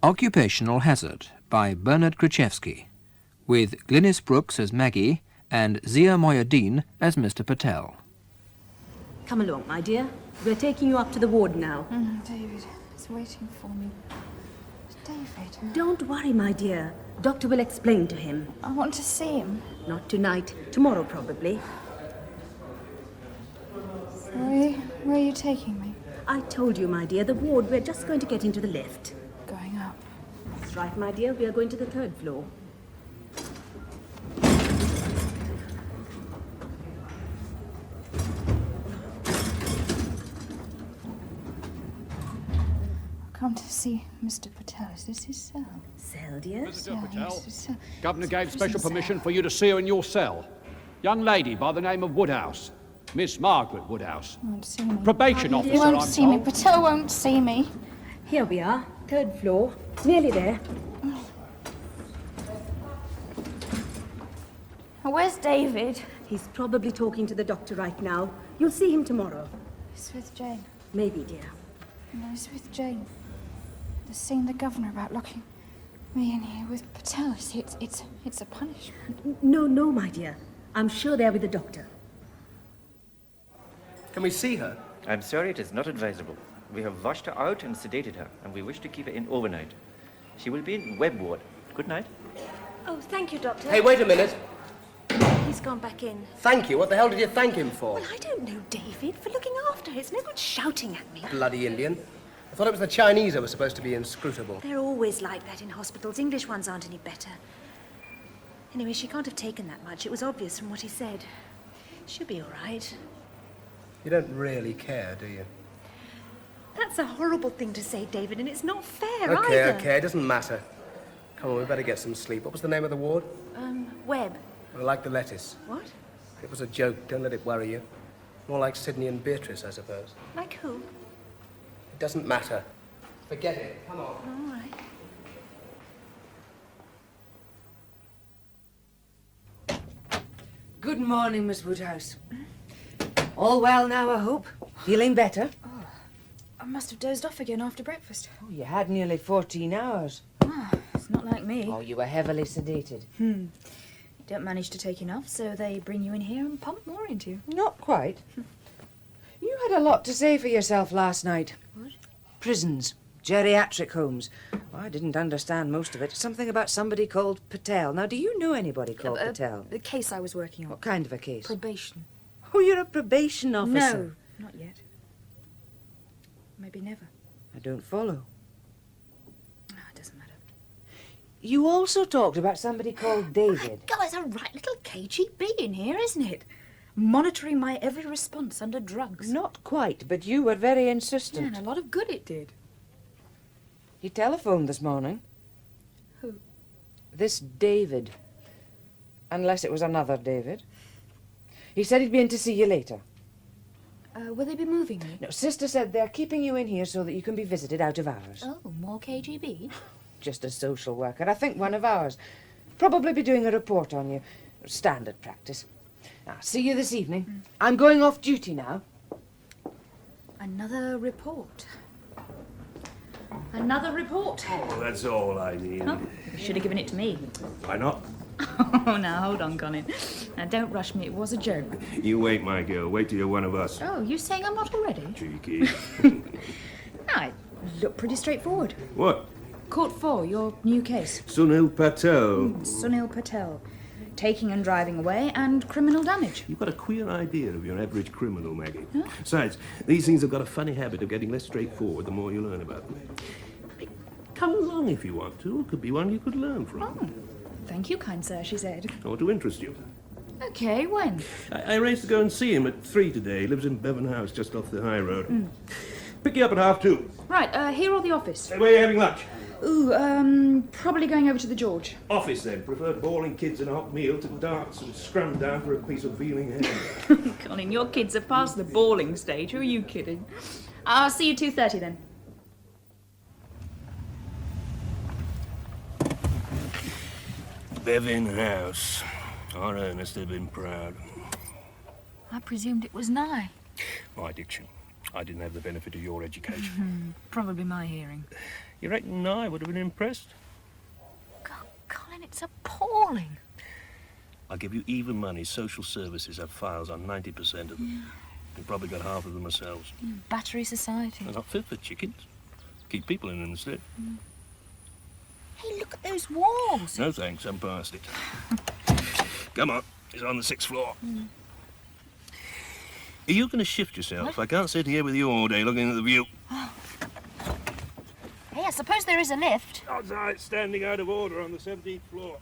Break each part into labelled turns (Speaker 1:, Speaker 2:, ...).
Speaker 1: Occupational Hazard by Bernard Crecheski, with Glynis Brooks as Maggie and Zia Mohyeddin as Mr. Patel.
Speaker 2: Come along, my dear. We're taking you up to the ward now.
Speaker 3: David is waiting for me. David.
Speaker 2: Don't worry, my dear. Doctor will explain to him.
Speaker 3: I want to see him.
Speaker 2: Not tonight. Tomorrow, probably.
Speaker 3: Where are you taking me?
Speaker 2: I told you, my dear, the ward. We're just going to get into the lift.
Speaker 3: Going up.
Speaker 2: That's right, my dear. We are going to the 3rd floor.
Speaker 3: Come to see Mr. Patel. Is this his cell?
Speaker 2: Cell, dear?
Speaker 4: Visitor Patel.
Speaker 3: His cell.
Speaker 4: Governor gave
Speaker 3: Prison
Speaker 4: special permission
Speaker 3: cell.
Speaker 4: for you to see her in your cell. Young lady by the name of Woodhouse. Miss Margaret Woodhouse.
Speaker 3: Won't see me.
Speaker 4: Probation
Speaker 3: He
Speaker 4: officer,
Speaker 3: won't
Speaker 4: I'm
Speaker 3: see me.
Speaker 4: told.
Speaker 3: Patel won't see me.
Speaker 2: Here we are. 3rd floor. Nearly there.
Speaker 3: Where's David?
Speaker 2: He's probably talking to the doctor right now. You'll see him tomorrow.
Speaker 3: He's with Jane.
Speaker 2: Maybe, dear.
Speaker 3: No, he's with Jane. They're seeing the governor about locking me in here with Patel. See, it's a punishment.
Speaker 2: No, my dear. I'm sure they're with the doctor.
Speaker 5: Can we see her?
Speaker 6: I'm sorry, it is not advisable. We have washed her out and sedated her, and we wish to keep her in overnight. She will be in Webb Ward. Good night.
Speaker 7: Oh, thank you, Doctor.
Speaker 5: Hey, wait a minute.
Speaker 7: He's gone back in.
Speaker 5: Thank you. What the hell did you thank him for?
Speaker 7: Well, I don't know, David, for looking after her. It's no good shouting at me.
Speaker 5: Bloody Indian. I thought it was the Chinese that were supposed to be inscrutable.
Speaker 7: They're always like that in hospitals. English ones aren't any better. Anyway, she can't have taken that much. It was obvious from what he said. She'll be all right.
Speaker 5: You don't really care, do you?
Speaker 7: That's a horrible thing to say, David, and it's not fair
Speaker 5: Okay,
Speaker 7: either.
Speaker 5: okay. It doesn't matter. Come on, we better get some sleep. What was the name of the ward?
Speaker 7: Webb.
Speaker 5: I like the lettuce.
Speaker 7: What?
Speaker 5: It was a joke. Don't let it worry you. More like Sydney and Beatrice, I suppose.
Speaker 7: Like who?
Speaker 5: It doesn't matter. Forget it. Come on.
Speaker 7: All right.
Speaker 8: Good morning, Miss Woodhouse. All well now, I hope? Feeling better?
Speaker 3: I must have dozed off again after breakfast.
Speaker 8: Oh, you had nearly 14 hours.
Speaker 3: It's not like me.
Speaker 8: Oh, you were heavily sedated.
Speaker 3: You don't manage to take enough, so they bring you in here and pump more into you.
Speaker 8: Not quite. You had a lot to say for yourself last night.
Speaker 3: What?
Speaker 8: Prisons, geriatric homes. Well, I didn't understand most of it. Something about somebody called Patel. Now, do you know anybody called Patel?
Speaker 3: The case I was working on.
Speaker 8: What kind of a case?
Speaker 3: Probation.
Speaker 8: Oh, you're a probation officer.
Speaker 3: No, not yet. Maybe never.
Speaker 8: I don't follow.
Speaker 3: It doesn't matter.
Speaker 8: You also talked about somebody called David.
Speaker 3: God, it's a right little KGB in here, isn't it? Monitoring my every response under drugs.
Speaker 8: Not quite, but you were very
Speaker 3: Yeah,
Speaker 8: insistent.
Speaker 3: and a lot of good it did.
Speaker 8: He telephoned this morning.
Speaker 3: Who?
Speaker 8: This David. Unless it was another David. He said he'd be in to see you later.
Speaker 3: Will they be moving me?
Speaker 8: No, Sister said they're keeping you in here so that you can be visited out of hours.
Speaker 3: Oh, more KGB?
Speaker 8: Just a social worker. I think one of ours. Probably be doing a report on you. Standard practice. Now, see you this evening. I'm going off duty now.
Speaker 3: Another report. Another report.
Speaker 9: Oh, that's all I need.
Speaker 3: Oh, you should have given it to me.
Speaker 9: Why not?
Speaker 3: Oh, now, hold on, Colin. Now, don't rush me. It was a joke.
Speaker 9: You wait, my girl. Wait till you're one of us.
Speaker 3: Oh, you saying I'm not already?
Speaker 9: Cheeky.
Speaker 3: I look pretty straightforward.
Speaker 9: What?
Speaker 3: Court 4, your new case.
Speaker 9: Sunil Patel.
Speaker 3: Sunil Patel. Taking and driving away and criminal damage.
Speaker 9: You've got a queer idea of your average criminal, Maggie. Huh? Besides, these things have got a funny habit of getting less straightforward the more you learn about them. Hey, come along if you want to. Could be one you could learn from.
Speaker 3: Oh, thank you, kind sir, she said.
Speaker 9: Or to interest you.
Speaker 3: Okay, when?
Speaker 9: I arranged to go and see him at 3 today. He lives in Bevan House, just off the high road. Pick you up at 2:30.
Speaker 3: Right, here or the office?
Speaker 9: Hey, where are you having lunch?
Speaker 3: Ooh, probably going over to the George.
Speaker 9: Office, then. Prefer bawling kids and a hot meal to darts and scrum down for a piece of vealing ham.
Speaker 3: Colin, your kids are past the bawling stage. Who are you kidding? I'll see you 2:30 then.
Speaker 9: Bevan House. Our Ernest had been proud.
Speaker 3: I presumed it was nigh.
Speaker 9: My diction. I didn't have the benefit of your education.
Speaker 3: Probably my hearing.
Speaker 9: You reckon I would have been impressed?
Speaker 7: God, Colin, it's appalling.
Speaker 9: I'll give you even money. Social services have files on 90% of them. We've probably got half of them ourselves.
Speaker 7: Battery society.
Speaker 9: They're not fit for chickens. Keep people in them instead.
Speaker 7: Hey, look at those walls.
Speaker 9: No thanks, I'm past it. Come on, it's on the 6th floor. Are you going to shift yourself? I can't sit here with you all day looking at the view.
Speaker 7: Hey, I suppose there is a lift.
Speaker 9: Odds are it's standing out of order on the 17th floor.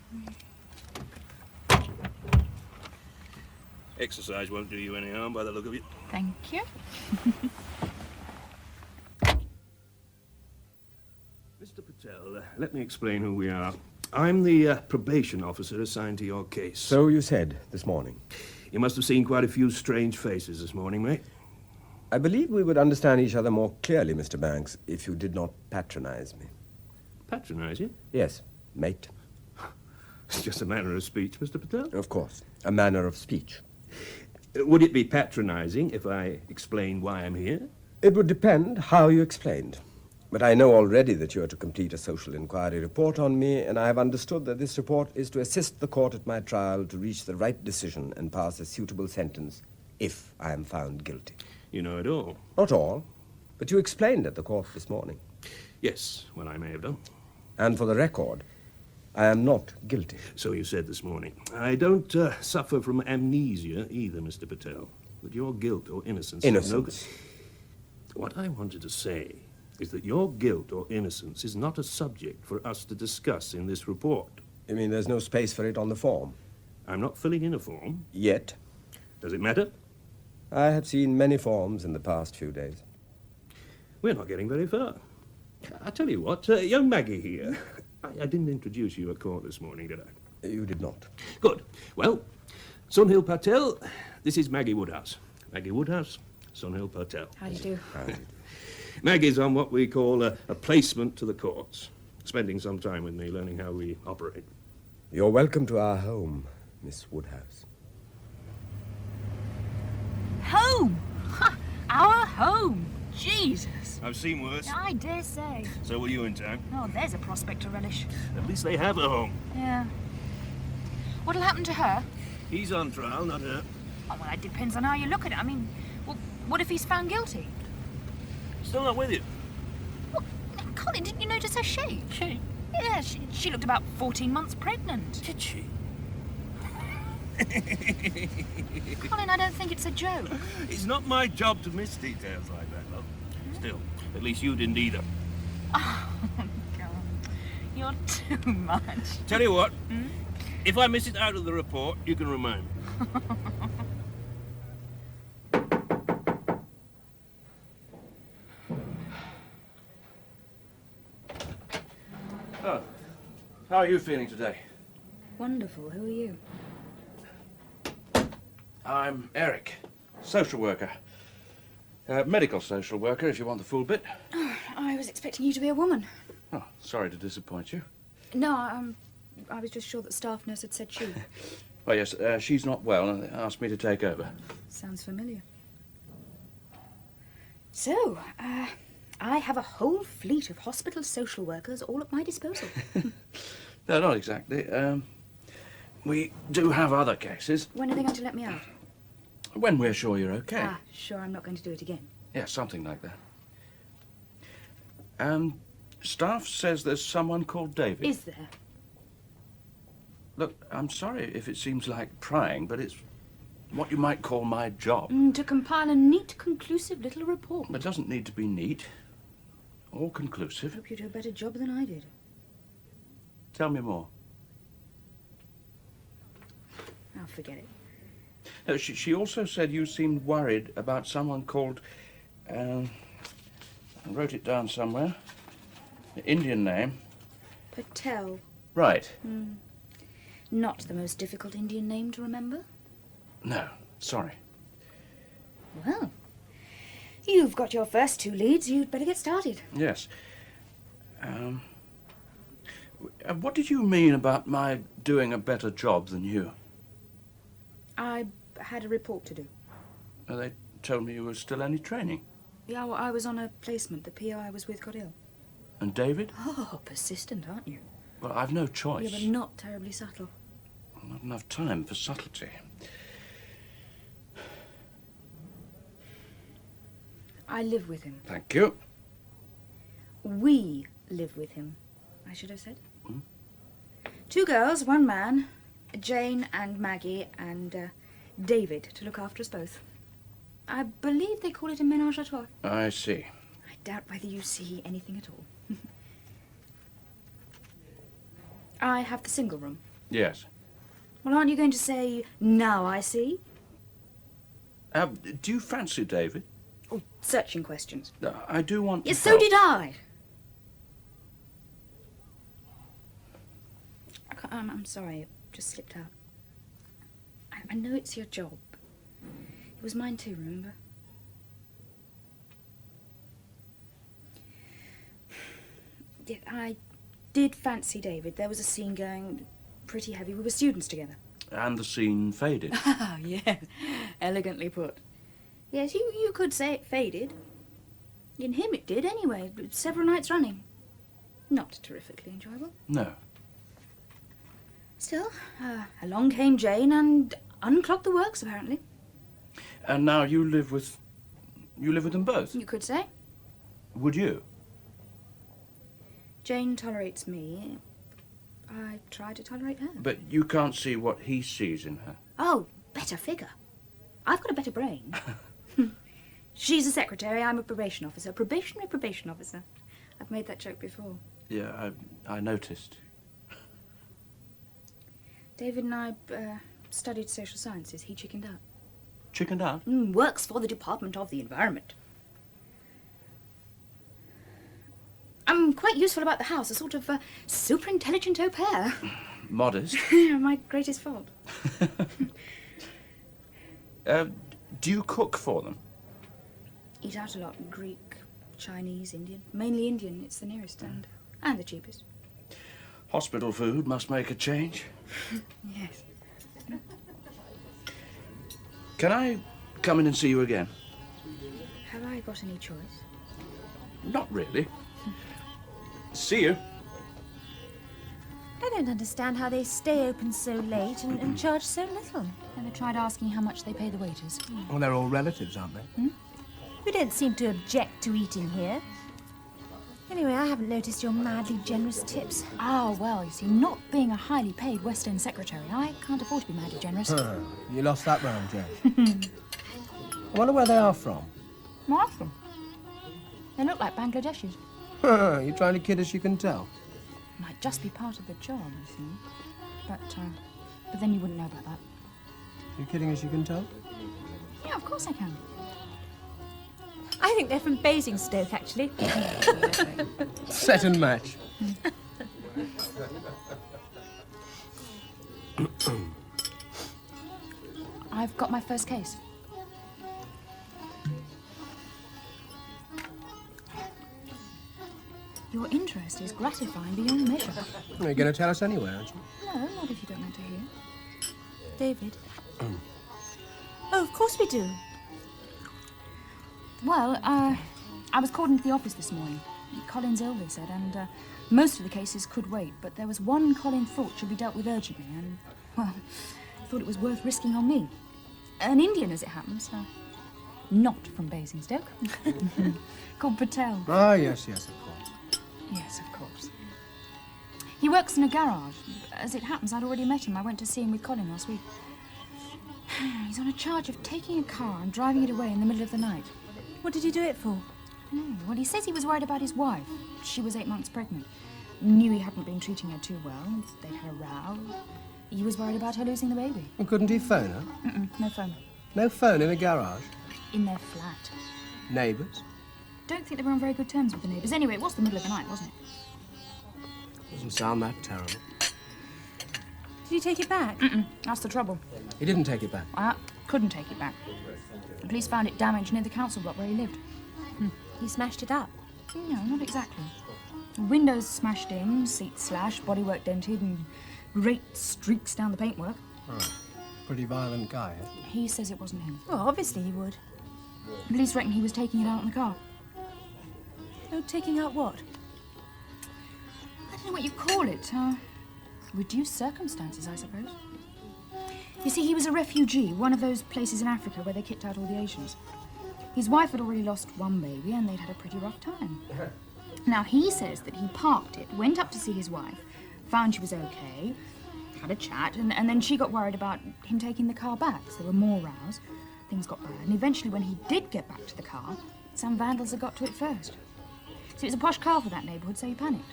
Speaker 9: Exercise won't do you any harm by the look of it.
Speaker 7: Thank you.
Speaker 9: Mr. Patel, let me explain who we are. I'm the probation officer assigned to your case.
Speaker 10: So you said this morning.
Speaker 9: You must have seen quite a few strange faces this morning, mate.
Speaker 10: I believe we would understand each other more clearly, Mr. Banks, if you did not patronize me.
Speaker 9: Patronize you?
Speaker 10: Yes, mate.
Speaker 9: It's just a manner of speech, Mr. Patel.
Speaker 10: Of course, a manner of speech.
Speaker 9: Would it be patronizing if I explained why I'm here?
Speaker 10: It would depend how you explained. But I know already that you are to complete a social inquiry report on me, and I have understood that this report is to assist the court at my trial to reach the right decision and pass a suitable sentence if I am found guilty.
Speaker 9: You know it all.
Speaker 10: Not all, but you explained at the court this morning.
Speaker 9: Yes, well, I may have done.
Speaker 10: And for the record, I am not guilty.
Speaker 9: So you said this morning. I don't suffer from amnesia either, Mr. Patel. But your guilt or innocence...
Speaker 10: Innocence.
Speaker 9: What I wanted to say is that your guilt or innocence is not a subject for us to discuss in this report.
Speaker 10: You mean there's no space for it on the form?
Speaker 9: I'm not filling in a form.
Speaker 10: Yet.
Speaker 9: Does it matter?
Speaker 10: I have seen many forms in the past few days.
Speaker 9: We're not getting very far. I'll tell you what, young Maggie here. I didn't introduce you at court this morning, did I?
Speaker 10: You did not.
Speaker 9: Good. Well, Sunhill Patel, this is Maggie Woodhouse. Maggie Woodhouse, Sunhill Patel.
Speaker 7: How do you do?
Speaker 9: Maggie's on what we call a placement to the courts, spending some time with me learning how we operate.
Speaker 10: You're welcome to our home, Miss Woodhouse.
Speaker 7: Home! Ha! Our home! Jesus!
Speaker 9: I've seen worse.
Speaker 7: I dare say.
Speaker 9: So will you in time.
Speaker 7: Oh, there's a prospect to relish.
Speaker 9: At least they have a home.
Speaker 7: Yeah. What'll happen to her?
Speaker 9: He's on trial, not her.
Speaker 7: Oh, well, that depends on how you look at it. I mean, well, what if he's found guilty?
Speaker 9: Still not with you.
Speaker 7: Well, Colin, didn't you notice her shape?
Speaker 9: She?
Speaker 7: Yeah, she looked about 14 months pregnant.
Speaker 9: Did she?
Speaker 7: Colin, I don't think it's a joke.
Speaker 9: It's not my job to miss details like that, love. Still, at least you didn't either.
Speaker 7: Oh, God. You're too much.
Speaker 9: Tell you what, if I miss it out of the report, you can remind me.
Speaker 11: Oh, how are you feeling today?
Speaker 2: Wonderful. Who are you?
Speaker 11: I'm Eric, social worker. Medical social worker, if you want the full bit.
Speaker 3: Oh, I was expecting you to be a woman.
Speaker 11: Oh, sorry to disappoint you.
Speaker 3: No, I was just sure that staff nurse had said she.
Speaker 11: Oh, yes, she's not well and they asked me to take over.
Speaker 3: Sounds familiar. So, I have a whole fleet of hospital social workers all at my disposal.
Speaker 11: No, not exactly. We do have other cases.
Speaker 3: When are they going to let me out?
Speaker 11: When we're sure you're okay.
Speaker 3: Ah, sure I'm not going to do it again.
Speaker 11: Yeah, something like that. Staff says there's someone called David.
Speaker 3: Is there?
Speaker 11: Look, I'm sorry if it seems like prying, but it's what you might call my job.
Speaker 3: To compile a neat, conclusive little report.
Speaker 11: It doesn't need to be neat or conclusive.
Speaker 3: I hope you do a better job than I did.
Speaker 11: Tell me more.
Speaker 3: I'll forget it.
Speaker 11: She also said you seemed worried about someone called, I wrote it down somewhere, Indian name.
Speaker 3: Patel.
Speaker 11: Right.
Speaker 3: Not the most difficult Indian name to remember.
Speaker 11: No, sorry.
Speaker 3: Well, you've got your first two leads. You'd better get started.
Speaker 11: Yes. What did you mean about my doing a better job than you?
Speaker 3: I had a report to do.
Speaker 11: They told me you were still only training.
Speaker 3: Yeah, well, I was on a placement. The PO I was with got ill.
Speaker 11: And David?
Speaker 7: Oh, persistent, aren't you?
Speaker 11: Well, I've no choice.
Speaker 7: Yeah, but not terribly subtle.
Speaker 11: Not enough time for subtlety.
Speaker 7: I live with him.
Speaker 11: Thank you.
Speaker 7: We live with him, I should have said. 2 girls, 1 man, Jane and Maggie and David to look after us both. I believe they call it a ménage à trois.
Speaker 11: I see.
Speaker 7: I doubt whether you see anything at all. I have the single room.
Speaker 11: Yes.
Speaker 7: Well, aren't you going to say, now I see?
Speaker 11: Do you fancy David?
Speaker 7: Oh, searching questions.
Speaker 11: I do want to
Speaker 7: Yes, so
Speaker 11: help.
Speaker 7: did I. I'm sorry, it just slipped out. I know it's your job. It was mine too, remember? Yeah, I did fancy David. There was a scene going pretty heavy. We were students together.
Speaker 11: And the scene faded.
Speaker 7: Ah, yes. Elegantly put. Yes, you could say it faded. In him it did, anyway. Several nights running. Not terrifically enjoyable.
Speaker 11: No.
Speaker 7: Still, along came Jane and unclogged the works, apparently.
Speaker 11: And now you live with them both?
Speaker 7: You could say.
Speaker 11: Would you?
Speaker 7: Jane tolerates me. I try to tolerate her.
Speaker 11: But you can't see what he sees in her.
Speaker 7: Oh, better figure. I've got a better brain. She's a secretary, I'm a probation officer. Probationary probation officer. I've made that joke before.
Speaker 11: Yeah, I noticed.
Speaker 7: David and I studied social sciences. He chickened out.
Speaker 11: Chickened out?
Speaker 7: Works for the Department of the Environment. I'm quite useful about the house, a sort of super intelligent au pair.
Speaker 11: Modest.
Speaker 7: My greatest fault.
Speaker 11: Do you cook for them?
Speaker 7: Eat out a lot. Greek, Chinese, Indian. Mainly Indian. It's the nearest and the cheapest.
Speaker 11: Hospital food must make a change.
Speaker 7: Yes.
Speaker 11: Can I come in and see you again?
Speaker 7: Have I got any choice?
Speaker 11: Not really. See you.
Speaker 2: I don't understand how they stay open so late and charge so little.
Speaker 3: Ever tried asking how much they pay the waiters?
Speaker 5: Well, they're all relatives, aren't they?
Speaker 2: We don't seem to object to eating here. Anyway, I haven't noticed your madly generous tips.
Speaker 3: Ah, well, you see, not being a highly paid West End secretary, I can't afford to be madly generous.
Speaker 5: You lost that round, Jane. I wonder where they are from.
Speaker 3: Ask them. They look like Bangladeshis.
Speaker 5: You're trying to kid us, you can tell.
Speaker 3: Might just be part of the job, you see. But then you wouldn't know about that.
Speaker 5: You're kidding us, you can tell?
Speaker 3: Yeah, of course I can.
Speaker 2: I think they're from Basingstoke, actually.
Speaker 5: Set and match.
Speaker 3: I've got my first case. Your interest is gratifying beyond measure.
Speaker 5: You're going to tell us anyway, aren't you?
Speaker 3: No, not if you don't want to hear.
Speaker 2: David? Oh, of course we do.
Speaker 3: Well, I was called into the office this morning. Colin's ill, they said, and most of the cases could wait, but there was one Colin thought should be dealt with urgently, and, well, I thought it was worth risking on me. An Indian, as it happens, not from Basingstoke, called Patel.
Speaker 5: Ah, yes, of course.
Speaker 3: Yes, of course. He works in a garage. As it happens, I'd already met him. I went to see him with Colin last week. He's on a charge of taking a car and driving it away in the middle of the night.
Speaker 2: What did he do it for?
Speaker 3: Well, he says he was worried about his wife. She was 8 months pregnant. Knew he hadn't been treating her too well. They'd had a row. He was worried about her losing the baby.
Speaker 5: Well, couldn't he phone her?
Speaker 3: No phone.
Speaker 5: No phone in a garage?
Speaker 3: In their flat.
Speaker 5: Neighbours?
Speaker 3: Don't think they were on very good terms with the neighbours. Anyway, it was the middle of the night, wasn't it?
Speaker 5: Doesn't sound that terrible.
Speaker 2: Did he take it back?
Speaker 3: That's the trouble.
Speaker 5: He didn't take it back.
Speaker 3: I couldn't take it back. The police found it damaged near the council block where he lived.
Speaker 2: He smashed it up.
Speaker 3: No, not exactly. Windows smashed in, seats slashed, bodywork dented, and great streaks down the paintwork.
Speaker 5: Oh, pretty violent guy, eh?
Speaker 3: He says it wasn't him.
Speaker 2: Well, obviously he would.
Speaker 3: The police reckon he was taking it out in the car.
Speaker 2: Oh, taking out what?
Speaker 3: know what you call it. Reduced circumstances, I suppose. You see, he was a refugee, one of those places in Africa where they kicked out all the Asians. His wife had already lost one baby and they'd had a pretty rough time. Now, he says that he parked it, went up to see his wife, found she was okay, had a chat, and then she got worried about him taking the car back, so there were more rows. Things got bad, and eventually when he did get back to the car, some vandals had got to it first. So it was a posh car for that neighbourhood, so he panicked.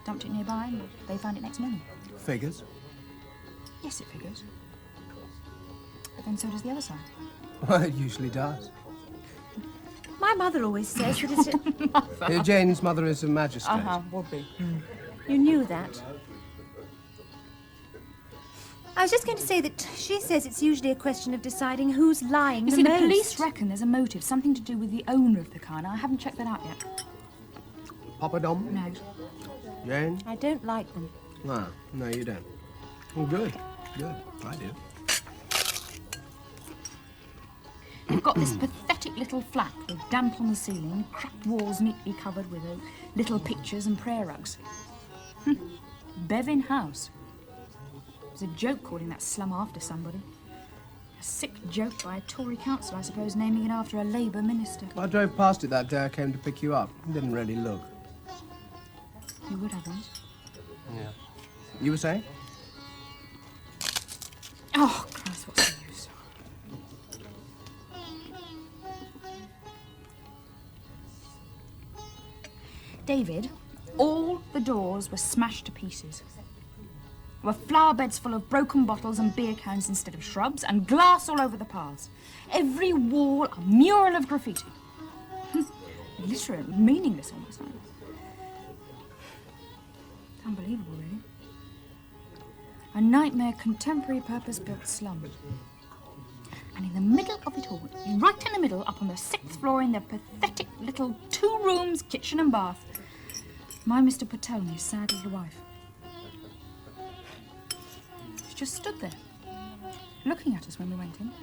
Speaker 3: Dumped it nearby, and they found it next morning.
Speaker 5: Figures?
Speaker 3: Yes, it figures. But then so does the other side.
Speaker 5: Well, it usually does.
Speaker 2: My mother always says that it's...
Speaker 5: Jane's mother is a magistrate.
Speaker 3: Would be.
Speaker 2: You knew that. I was just going to say that she says it's usually a question of deciding who's lying
Speaker 3: You
Speaker 2: the
Speaker 3: see,
Speaker 2: most.
Speaker 3: the police reckon there's a motive, something to do with the owner of the car. Now, I haven't checked that out yet.
Speaker 5: Papa Dom?
Speaker 3: No.
Speaker 5: Jane?
Speaker 2: I don't like them.
Speaker 5: No, you don't. Oh, good. Good. I do.
Speaker 3: We've got this pathetic little flat with damp on the ceiling, cracked walls neatly covered with little pictures and prayer rugs. Bevin House. It was a joke calling that slum after somebody. A sick joke by a Tory council, I suppose, naming it after a Labour minister.
Speaker 5: I drove past it that day I came to pick you up. It didn't really look.
Speaker 3: You would have once.
Speaker 5: Yeah. You were saying?
Speaker 3: Oh, Christ, what's the use? David, all the doors were smashed to pieces. There were flower beds full of broken bottles and beer cans instead of shrubs, and glass all over the paths. Every wall a mural of graffiti. Illiterate, meaningless almost. It's unbelievable, really. A nightmare contemporary purpose-built slum. And in the middle of it all, right in the middle, up on the 6th floor in the pathetic little 2 rooms, kitchen and bath, my Mr. Patel and his sad little wife. She just stood there, looking at us when we went in.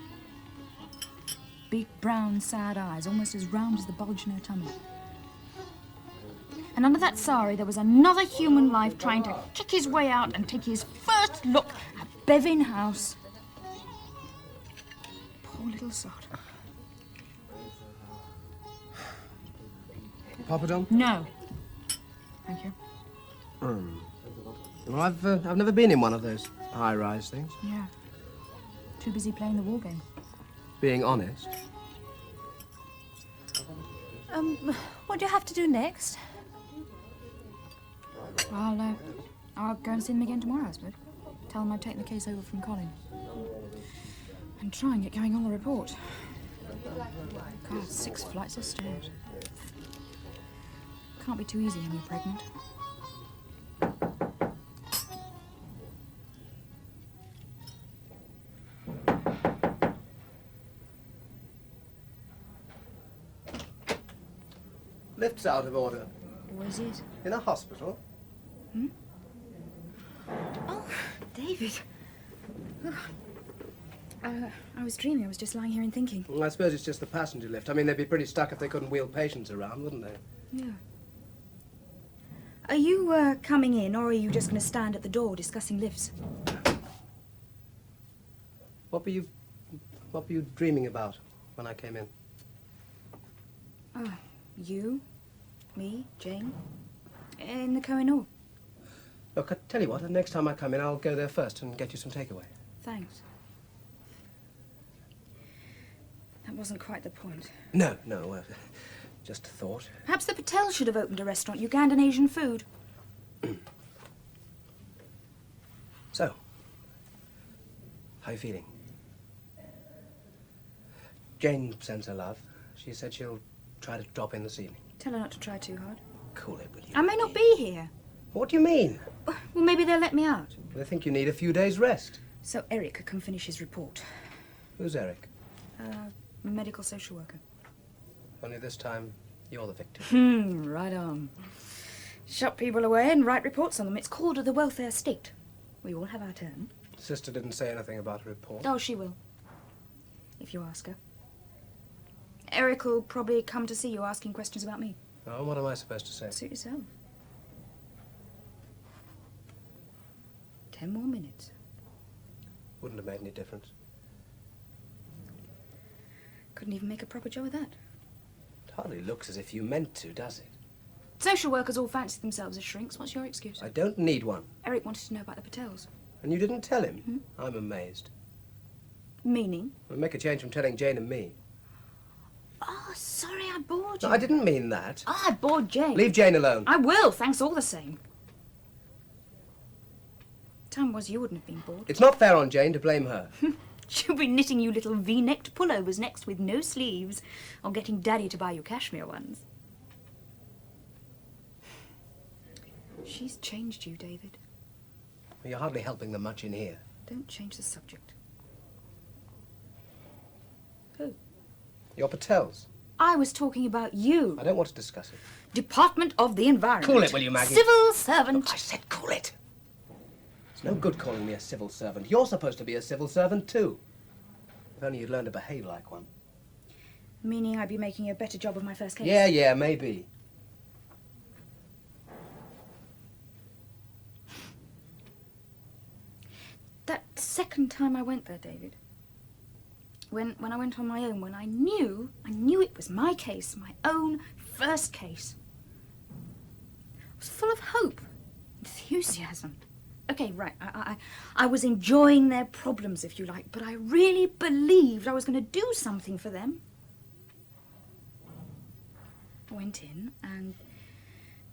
Speaker 3: Big, brown, sad eyes, almost as round as the bulge in her tummy. And under that sari, there was another human life trying to kick his way out and take his first look at Bevin House. Poor little sod.
Speaker 5: Papa Dom?
Speaker 3: No. Thank you.
Speaker 5: Well, I've never been in one of those high-rise things.
Speaker 3: Yeah. Too busy playing the war game.
Speaker 5: Being honest.
Speaker 2: What do you have to do next?
Speaker 3: I'll go and see them again tomorrow, I suppose. Tell them I've taken the case over from Colin. And try and get going on the report. God, 6 flights of stairs. Can't be too easy when you're pregnant.
Speaker 5: Lift's out of order.
Speaker 3: Or is it?
Speaker 5: In a hospital?
Speaker 3: Oh, David. I was dreaming. I was just lying here and thinking.
Speaker 5: Well, I suppose it's just the passenger lift. I mean, they'd be pretty stuck if they couldn't wheel patients around, wouldn't they?
Speaker 3: Yeah. Are you coming in, or are you just going to stand at the door discussing lifts?
Speaker 5: What were you dreaming about when I came in?
Speaker 3: Oh, you, me, Jane, in the Koh-i-Noor.
Speaker 5: Look, I tell you what, the next time I come in, I'll go there first and get you some takeaway.
Speaker 3: Thanks. That wasn't quite the point.
Speaker 5: No, just a thought.
Speaker 3: Perhaps the Patel should have opened a restaurant, Ugandan Asian food.
Speaker 5: So, how are you feeling? Jane sends her love. She said she'll try to drop in this evening.
Speaker 3: Tell her not to try too hard.
Speaker 5: Cool it, will you?
Speaker 3: I may not be here.
Speaker 5: What do you mean?
Speaker 3: Well, maybe they'll let me out.
Speaker 5: They think you need a few days' rest.
Speaker 3: So Eric could come finish his report.
Speaker 5: Who's Eric?
Speaker 3: Medical social worker.
Speaker 5: Only this time, you're the victim.
Speaker 3: Right on. Shut people away and write reports on them. It's called the welfare state. We all have our turn.
Speaker 5: Sister didn't say anything about a report.
Speaker 3: Oh, she will. If you ask her. Eric will probably come to see you asking questions about me.
Speaker 5: Oh, what am I supposed to say?
Speaker 3: Suit yourself.
Speaker 7: 10 more minutes.
Speaker 5: Wouldn't have made any difference.
Speaker 7: Couldn't even make a proper job of that.
Speaker 5: It hardly looks as if you meant to, does it?
Speaker 7: Social workers all fancy themselves as shrinks. What's your excuse?
Speaker 5: I don't need one.
Speaker 7: Eric wanted to know about the Patels.
Speaker 5: And you didn't tell him? I'm amazed.
Speaker 7: Meaning?
Speaker 5: We'll make a change from telling Jane and me.
Speaker 7: Oh, sorry I bored you.
Speaker 5: No, I didn't mean that.
Speaker 7: Oh, I bored Jane.
Speaker 5: Leave Jane alone.
Speaker 7: I will, thanks all the same. Time was you wouldn't have been bored.
Speaker 5: It's not fair on Jane to blame her.
Speaker 7: She'll be knitting you little V-necked pullovers next with no sleeves, or getting Daddy to buy you cashmere ones. She's changed you, David.
Speaker 5: You're hardly helping them much in here.
Speaker 7: Don't change the subject. Who?
Speaker 5: Your Patels.
Speaker 7: I was talking about you.
Speaker 5: I don't want to discuss it.
Speaker 7: Department of the Environment.
Speaker 5: Cool it, will you, Maggie?
Speaker 7: Civil servant.
Speaker 5: Look, I said cool it. It's no good calling me a civil servant. You're supposed to be a civil servant, too. If only you'd learn to behave like one.
Speaker 7: Meaning I'd be making a better job of my first case?
Speaker 5: Yeah, maybe.
Speaker 7: That second time I went there, David, when I went on my own, when I knew it was my case, my own first case, I was full of hope, enthusiasm. Okay, right, I was enjoying their problems, if you like, but I really believed I was going to do something for them. I went in, and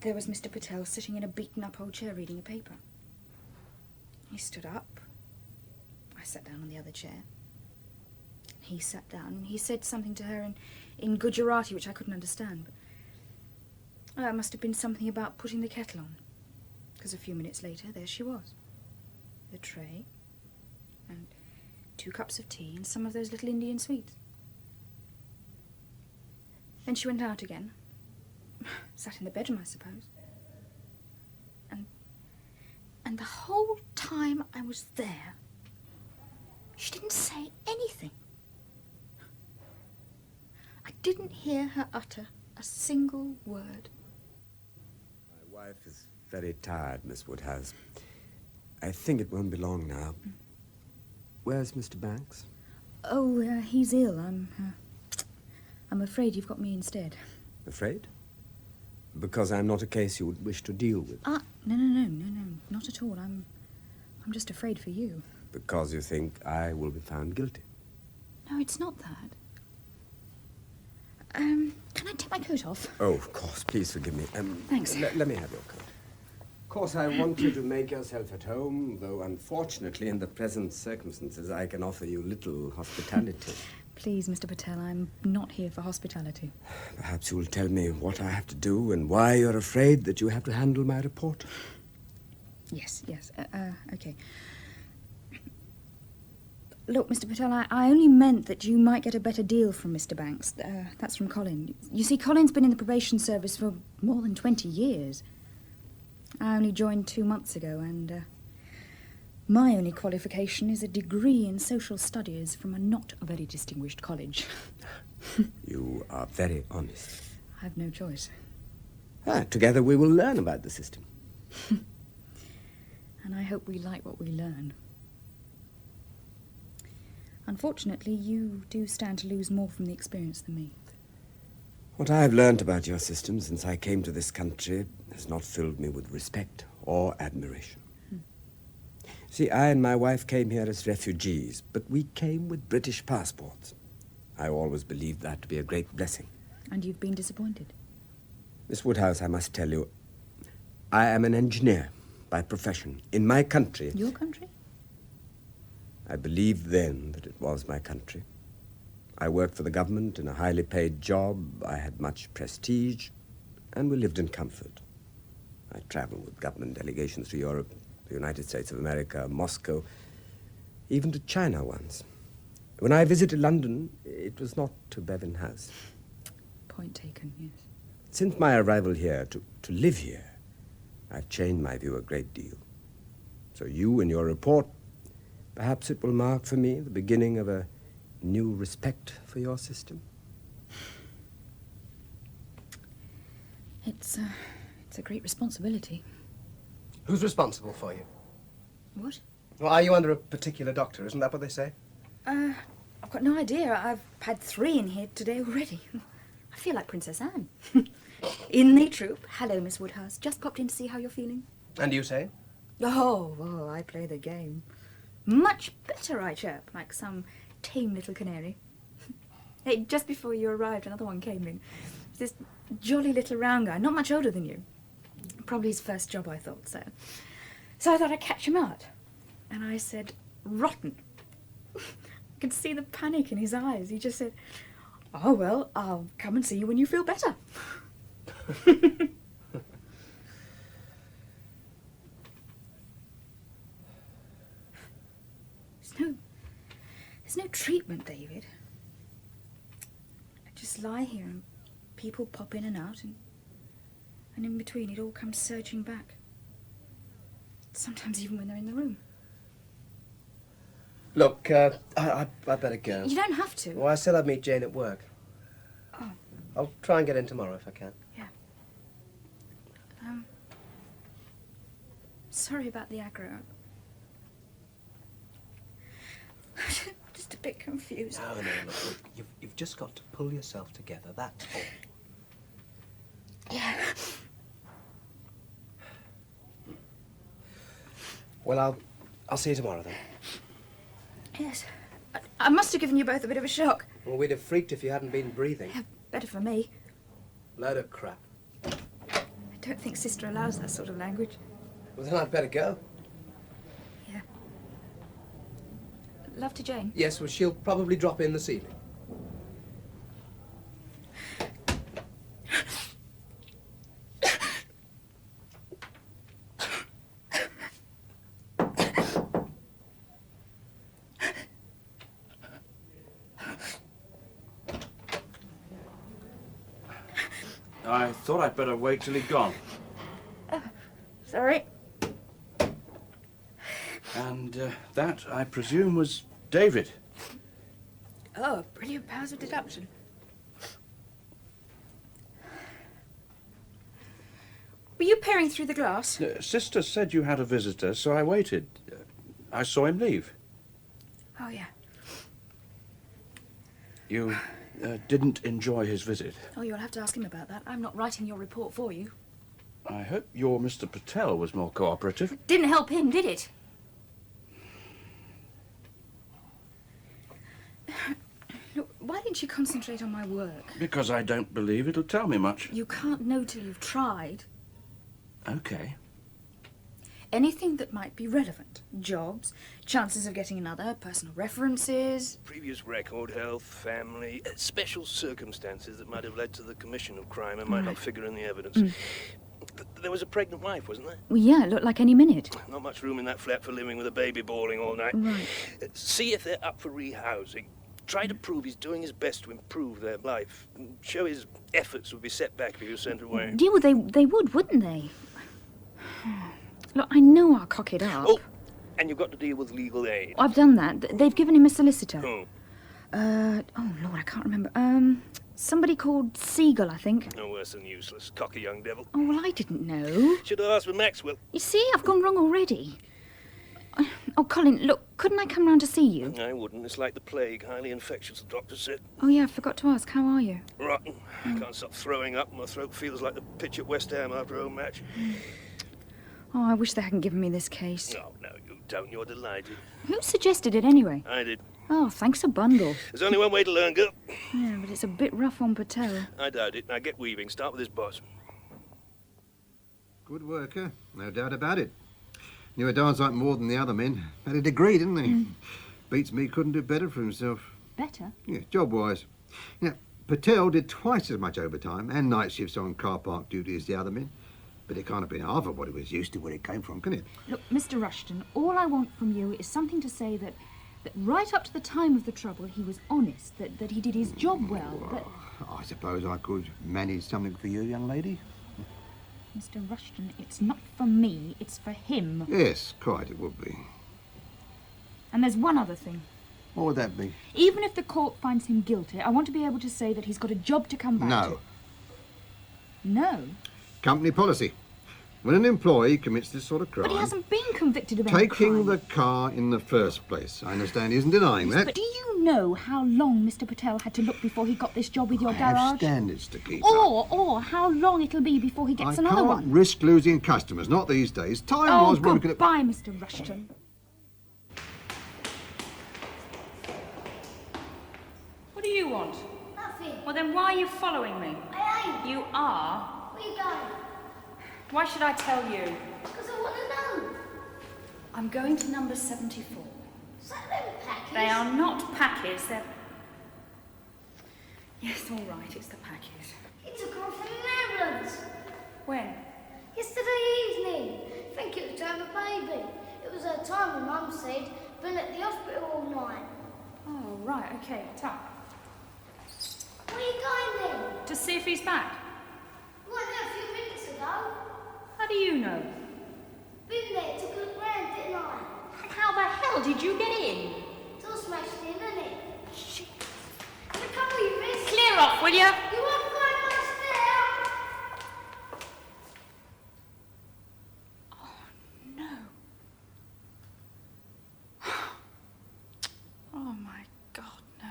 Speaker 7: there was Mr. Patel sitting in a beaten-up old chair reading a paper. He stood up. I sat down on the other chair. He sat down and he said something to her in Gujarati, which I couldn't understand. But it must have been something about putting the kettle on, because a few minutes later, there she was. The tray, and 2 cups of tea, and some of those little Indian sweets. Then she went out again. Sat in the bedroom, I suppose. And the whole time I was there, she didn't say anything. I didn't hear her utter a single word.
Speaker 10: My wife is very tired, Miss Woodhouse. I think it won't be long now. Where's Mr. Banks?
Speaker 7: Oh, he's ill. I'm afraid you've got me instead.
Speaker 10: Afraid? Because I'm not a case you would wish to deal with.
Speaker 7: No, not at all. I'm just afraid for you.
Speaker 10: Because you think I will be found guilty.
Speaker 7: No, it's not that. Can I take my coat off?
Speaker 10: Oh, of course. Please forgive me.
Speaker 7: Thanks.
Speaker 10: Let me have your coat. Of course, I want you to make yourself at home, though unfortunately, in the present circumstances, I can offer you little hospitality.
Speaker 7: Please, Mr. Patel, I'm not here for hospitality.
Speaker 10: Perhaps you will tell me what I have to do and why you're afraid that you have to handle my report.
Speaker 7: Yes. Okay. Look, Mr. Patel, I only meant that you might get a better deal from Mr. Banks. That's from Colin. You see, Colin's been in the probation service for more than 20 years. I only joined 2 months ago, and my only qualification is a degree in social studies from a not very distinguished college.
Speaker 10: You are very honest.
Speaker 7: I've no choice.
Speaker 10: Together we will learn about the system.
Speaker 7: And I hope we like what we learn. Unfortunately, you do stand to lose more from the experience than me.
Speaker 10: What I have learned about your system since I came to this country has not filled me with respect or admiration. See, I and my wife came here as refugees, but we came with British passports. I always believed that to be a great blessing.
Speaker 7: And you've been disappointed?
Speaker 10: Miss Woodhouse, I must tell you, I am an engineer by profession. In my country...
Speaker 7: Your country?
Speaker 10: I believed then that it was my country. I worked for the government in a highly paid job, I had much prestige, and we lived in comfort. I traveled with government delegations to Europe, the United States of America, Moscow, even to China once. When I visited London, it was not to Bevan House.
Speaker 7: Point taken, yes.
Speaker 10: Since my arrival here, to live here, I've changed my view a great deal. So you, in your report, perhaps it will mark for me the beginning of a new respect for your system?
Speaker 7: It's a great responsibility.
Speaker 5: Who's responsible for you?
Speaker 7: What?
Speaker 5: Well, are you under a particular doctor? Isn't that what they say?
Speaker 7: I've got no idea. I've had 3 in here today already. I feel like Princess Anne. In the troop. Hello, Miss Woodhouse. Just popped in to see how you're feeling.
Speaker 5: And you say?
Speaker 7: Oh, I play the game. Much better, I chirp, like some tame little canary. Hey, just before you arrived, another one came in. This jolly little round guy, not much older than you. Probably his first job, I thought, so. So I thought I'd catch him out. And I said, rotten. I could see the panic in his eyes. He just said, oh, well, I'll come and see you when you feel better. There's no treatment, David. I just lie here and people pop in and out, and in between it all comes surging back. Sometimes even when they're in the room.
Speaker 5: Look, I'd better go.
Speaker 7: You don't have to.
Speaker 5: Well, I still have to meet Jane at work.
Speaker 7: Oh.
Speaker 5: I'll try and get in tomorrow if I can.
Speaker 7: Yeah. Sorry about the aggro. Just a bit confused.
Speaker 5: No, look, you've just got to pull yourself together, that's all.
Speaker 7: Yeah.
Speaker 5: Well, I'll see you tomorrow, then.
Speaker 7: Yes. I must have given you both a bit of a shock.
Speaker 5: Well, we'd have freaked if you hadn't been breathing.
Speaker 7: Yeah, better for me.
Speaker 5: Load of crap.
Speaker 7: I don't think Sister allows that sort of language.
Speaker 5: Well, then I'd better go.
Speaker 7: Yeah. Love to Jane.
Speaker 5: Yes, well, she'll probably drop in this evening.
Speaker 11: I thought I'd better wait till he'd gone.
Speaker 7: Sorry.
Speaker 11: And that, I presume, was David.
Speaker 7: Oh, brilliant powers of deduction. Were you peering through the glass?
Speaker 11: Sister said you had a visitor, so I waited. I saw him leave.
Speaker 7: Oh, yeah.
Speaker 11: You didn't enjoy his visit.
Speaker 7: Oh, you'll have to ask him about that. I'm not writing your report for you.
Speaker 11: I hope your Mr. Patel was more cooperative.
Speaker 7: Didn't help him, did it? Look, why didn't you concentrate on my work?
Speaker 11: Because I don't believe it'll tell me much.
Speaker 7: You can't know till you've tried.
Speaker 11: Okay.
Speaker 7: Anything that might be relevant. Jobs, chances of getting another, personal references.
Speaker 9: Previous record, health, family, special circumstances that might have led to the commission of crime and might not figure in the evidence. There was a pregnant wife, wasn't there?
Speaker 7: Well, yeah, it looked like any minute.
Speaker 9: Not much room in that flat for living with a baby bawling all night.
Speaker 7: Right.
Speaker 9: See if they're up for rehousing. Try to prove he's doing his best to improve their life. Show his efforts would be set back if he was sent away.
Speaker 7: Yeah, well, they would, wouldn't they? Look, I know I'll cock it up.
Speaker 9: Oh, and you've got to deal with legal aid.
Speaker 7: I've done that. They've given him a solicitor.
Speaker 9: Who?
Speaker 7: Oh, Lord, I can't remember. Somebody called Siegel, I think.
Speaker 9: No worse than useless. Cocky young devil.
Speaker 7: Oh, well, I didn't know.
Speaker 9: Should have asked for Maxwell.
Speaker 7: You see, I've gone wrong already. Oh, Colin, look, couldn't I come round to see you?
Speaker 9: I wouldn't. It's like the plague. Highly infectious, the doctor said.
Speaker 7: Oh, yeah, I forgot to ask. How are you?
Speaker 9: Rotten. Can't stop throwing up. My throat feels like the pitch at West Ham after a home match.
Speaker 7: Oh, I wish they hadn't given me this case.
Speaker 9: No, you don't. You're delighted.
Speaker 7: Who suggested it anyway?
Speaker 9: I did.
Speaker 7: Oh, thanks a bundle.
Speaker 9: There's only one way to learn, girl.
Speaker 7: Yeah, but it's a bit rough on Patel.
Speaker 9: I doubt it. Now get weaving. Start with this boss.
Speaker 12: Good worker, no doubt about it. Knew a darn sight more than the other men. Had a degree, didn't he? Beats me couldn't do better for himself.
Speaker 7: Better?
Speaker 12: Yeah, job-wise. Now, Patel did twice as much overtime and night shifts on car park duty as the other men. But it can't have been half of what he was used to where it came from, can it?
Speaker 3: Look, Mr. Rushton, all I want from you is something to say that right up to the time of the trouble he was honest, that he did his job well,
Speaker 12: I suppose I could manage something for you, young lady.
Speaker 3: Mr. Rushton, it's not for me, it's for him.
Speaker 12: Yes, quite, it would be.
Speaker 3: And there's one other thing.
Speaker 12: What would that be?
Speaker 3: Even if the court finds him guilty, I want to be able to say that he's got a job to come back to.
Speaker 12: No.
Speaker 3: No?
Speaker 12: Company policy. When an employee commits this sort of crime...
Speaker 3: But he hasn't been convicted of any
Speaker 12: Taking
Speaker 3: crime.
Speaker 12: the car in the first place, I understand, isn't denying that.
Speaker 3: But do you know how long Mr. Patel had to look before he got this job with your
Speaker 12: I have
Speaker 3: garage?
Speaker 12: standards to keep up.
Speaker 3: Or how long it'll be before he gets
Speaker 12: I
Speaker 3: another
Speaker 12: can't
Speaker 3: one?
Speaker 12: risk losing customers, not these days. Time
Speaker 3: Oh,
Speaker 12: was when we could...
Speaker 3: goodbye, Mr. Rushton.
Speaker 7: What do you want?
Speaker 13: Nothing.
Speaker 7: Well, then why are you following me?
Speaker 13: I ain't.
Speaker 7: You are?
Speaker 13: Where you going?
Speaker 7: Why should I tell you?
Speaker 13: Because I want to know.
Speaker 7: I'm going to number 74.
Speaker 13: Is that them packers?
Speaker 7: They are not packers, they're... Yes, all right, it's the packers.
Speaker 13: He took off in an ambulance.
Speaker 7: When?
Speaker 13: Yesterday evening. I think it was to have a baby. It was her time, my mum said. Been at the hospital all night.
Speaker 7: Oh, right, okay, tough.
Speaker 13: Where are you going then?
Speaker 7: To see if he's back.
Speaker 13: You weren't there a few minutes ago.
Speaker 7: How do you know?
Speaker 13: Been there, took a look round, didn't I?
Speaker 7: How the hell did you get in?
Speaker 13: It's all smashed in, isn't it? Shit. Now come with me.
Speaker 7: Clear off, will you?
Speaker 13: You won't find much there.
Speaker 7: Oh, my God, no.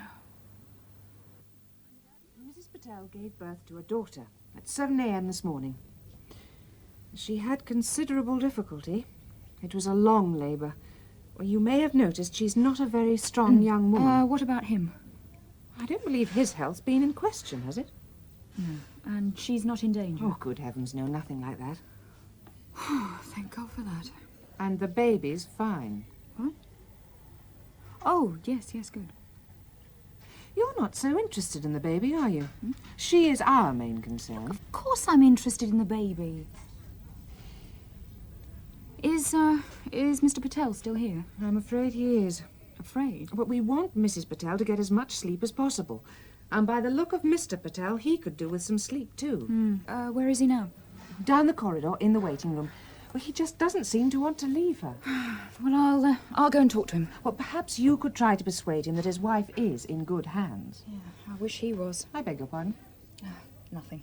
Speaker 8: Mrs. Patel gave birth to a daughter at 7 a.m. this morning. She had considerable difficulty. It was a long labour. Well, you may have noticed she's not a very strong young woman.
Speaker 3: What about him?
Speaker 8: I don't believe his health's been in question, has it?
Speaker 3: No. And she's not in danger?
Speaker 8: Oh, good heavens, no, nothing like that.
Speaker 3: Thank God for that.
Speaker 8: And the baby's fine.
Speaker 3: What? Oh, yes, good.
Speaker 8: You're not so interested in the baby, are you? She is our main concern.
Speaker 3: Of course I'm interested in the baby. Is Mr. Patel still here?
Speaker 8: I'm afraid he is.
Speaker 3: Afraid?
Speaker 8: But we want Mrs. Patel to get as much sleep as possible. And by the look of Mr. Patel, he could do with some sleep, too.
Speaker 3: Where is he now?
Speaker 8: Down the corridor, in the waiting room. Well, he just doesn't seem to want to leave her.
Speaker 3: Well, I'll go and talk to him.
Speaker 8: Well, perhaps you could try to persuade him that his wife is in good hands.
Speaker 3: Yeah, I wish he was.
Speaker 8: I beg your pardon?
Speaker 3: Nothing.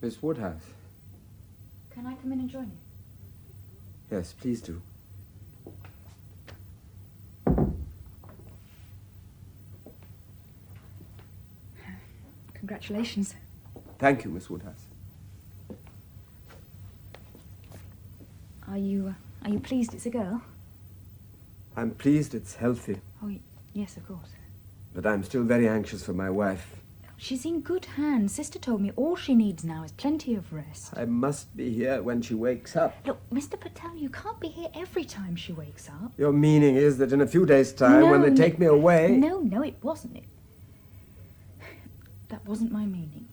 Speaker 10: Miss Woodhouse.
Speaker 3: Can I come in and join you?
Speaker 10: Yes, please do.
Speaker 3: Congratulations.
Speaker 10: Thank you, Miss Woodhouse.
Speaker 3: Are you pleased it's a girl?
Speaker 10: I'm pleased it's healthy,
Speaker 3: Oh, yes, of course.
Speaker 10: but I'm still very anxious for my wife.
Speaker 3: She's in good hands. Sister told me all she needs now is plenty of rest.
Speaker 10: I must be here when she wakes up.
Speaker 3: Look, Mr. Patel, you can't be here every time she wakes up.
Speaker 10: Your meaning is that in a few days' time, when they take me away...
Speaker 3: No, it wasn't. That wasn't my meaning.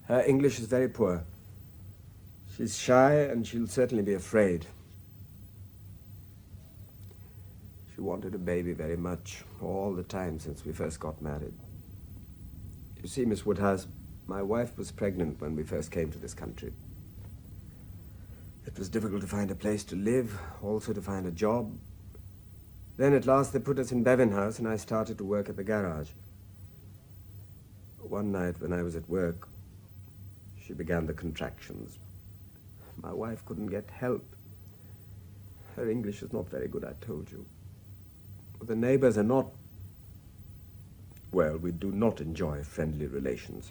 Speaker 10: Her English is very poor. She's shy and she'll certainly be afraid. She wanted a baby very much, all the time since we first got married. You see, Miss Woodhouse, my wife was pregnant when we first came to this country. It was difficult to find a place to live, also to find a job. Then at last they put us in Bevan House and I started to work at the garage. One night when I was at work, she began the contractions. My wife couldn't get help. Her English is not very good, I told you. The neighbors are not... Well, we do not enjoy friendly relations.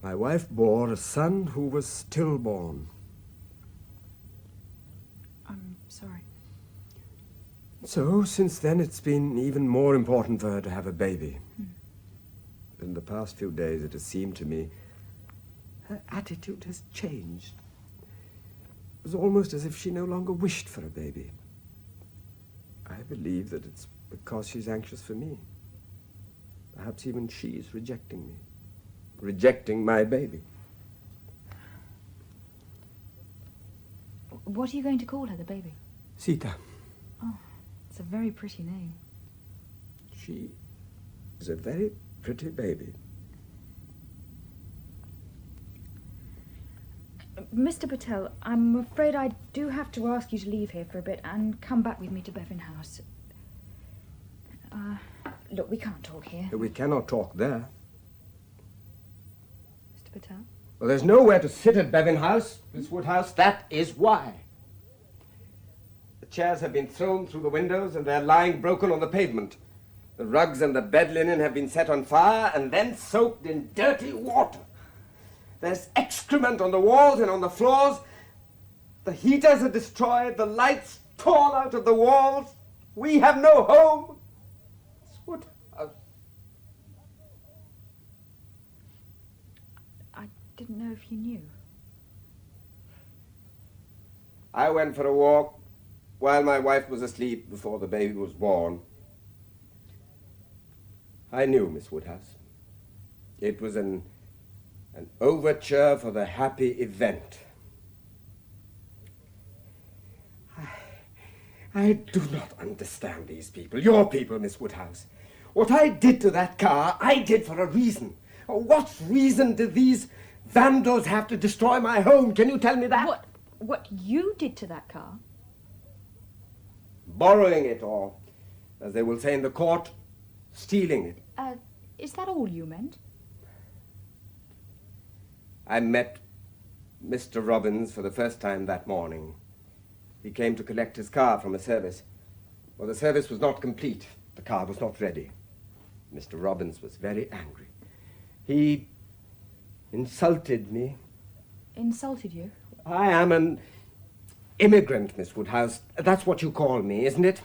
Speaker 10: My wife bore a son who was stillborn.
Speaker 3: I'm sorry.
Speaker 10: So, since then, it's been even more important for her to have a baby. In the past few days, it has seemed to me her attitude has changed. It was almost as if she no longer wished for a baby. I believe that it's because she's anxious for me. Perhaps even she's rejecting me. Rejecting my baby.
Speaker 3: What are you going to call her, the baby?
Speaker 10: Sita.
Speaker 3: Oh, it's a very pretty name.
Speaker 10: She is a very pretty baby.
Speaker 3: Mr. Patel, I'm afraid I do have to ask you to leave here for a bit and come back with me to Bevan House. Look, we can't talk here.
Speaker 10: We cannot talk there.
Speaker 3: Mr. Patel?
Speaker 10: Well, there's nowhere to sit at Bevan House, Miss Woodhouse. That is why. The chairs have been thrown through the windows and they're lying broken on the pavement. The rugs and the bed linen have been set on fire and then soaked in dirty water. There's excrement on the walls and on the floors. The heaters are destroyed, the lights torn out of the walls. We have no home. Miss Woodhouse.
Speaker 3: I didn't know if you knew.
Speaker 10: I went for a walk while my wife was asleep before the baby was born. I knew, Miss Woodhouse. It was an overture for the happy event. I do not understand these people, your people, Miss Woodhouse. What I did to that car, I did for a reason. What reason did these vandals have to destroy my home? Can you tell me that?
Speaker 3: What you did to that car?
Speaker 10: Borrowing it, or, as they will say in the court, stealing it.
Speaker 3: Is that all you meant?
Speaker 10: I met Mr. Robbins for the first time that morning. He came to collect his car from a service. Well, the service was not complete. The car was not ready. Mr. Robbins was very angry. He insulted me.
Speaker 3: Insulted you?
Speaker 10: I am an immigrant, Miss Woodhouse. That's what you call me, isn't it?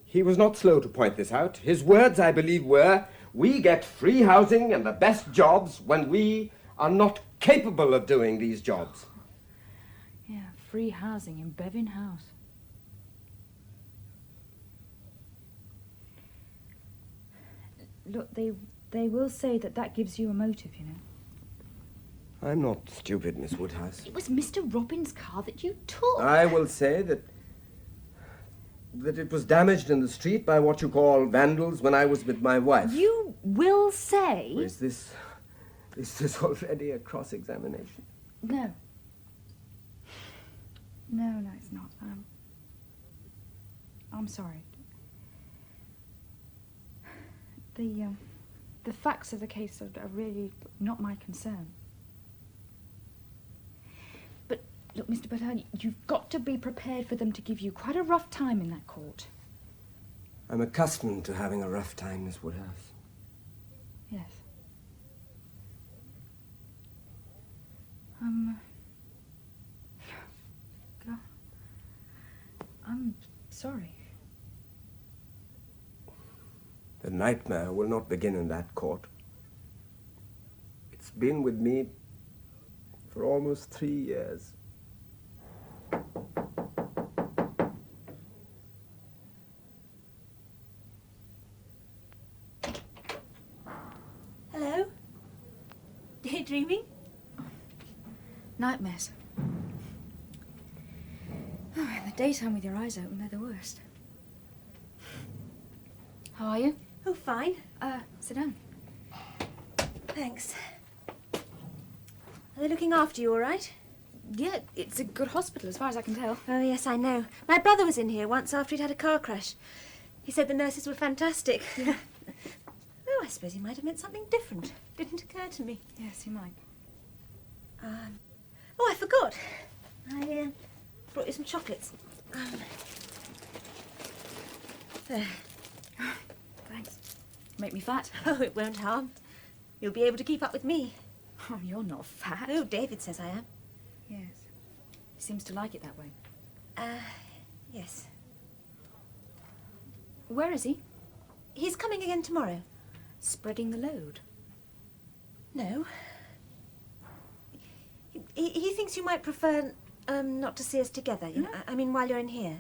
Speaker 10: He was not slow to point this out. His words, I believe, were, "We get free housing and the best jobs when we are not capable of doing these jobs."
Speaker 3: Yeah, free housing in Bevan House. Look, they will say that gives you a motive, you know.
Speaker 10: I'm not stupid, Miss Woodhouse.
Speaker 3: It was Mr. Robbins' car that you took.
Speaker 10: I will say that it was damaged in the street by what you call vandals when I was with my wife.
Speaker 3: You will say...
Speaker 10: Is this already a cross-examination?
Speaker 3: No. No, it's not. I'm sorry. The facts of the case are really not my concern. But, look, Mr. Patel, you've got to be prepared for them to give you quite a rough time in that court.
Speaker 10: I'm accustomed to having a rough time, Miss Woodhouse.
Speaker 3: Yes. I'm sorry.
Speaker 10: The nightmare will not begin in that court. It's been with me for almost 3 years.
Speaker 2: Hello? Daydreaming?
Speaker 7: Nightmares. Oh, in the daytime with your eyes open, they're the worst. How are you?
Speaker 2: Oh, fine.
Speaker 7: Sit down.
Speaker 2: Thanks. Are they looking after you all right?
Speaker 7: Yeah, it's a good hospital as far as I can tell.
Speaker 2: Oh, yes, I know. My brother was in here once after he'd had a car crash. He said the nurses were fantastic.
Speaker 7: Yeah.
Speaker 2: Oh, I suppose he might have meant something different. Didn't occur to me.
Speaker 7: Yes, he might.
Speaker 2: Oh, I forgot. I brought you some chocolates. There.
Speaker 7: Thanks. Make me fat.
Speaker 2: Oh, it won't harm. You'll be able to keep up with me.
Speaker 7: Oh, you're not fat.
Speaker 2: Oh, David says I am.
Speaker 7: Yes. He seems to like it that way.
Speaker 2: Yes.
Speaker 7: Where is he?
Speaker 2: He's coming again tomorrow.
Speaker 7: Spreading the load.
Speaker 2: No. He thinks you might prefer not to see us together. You know? I mean, while you're in here.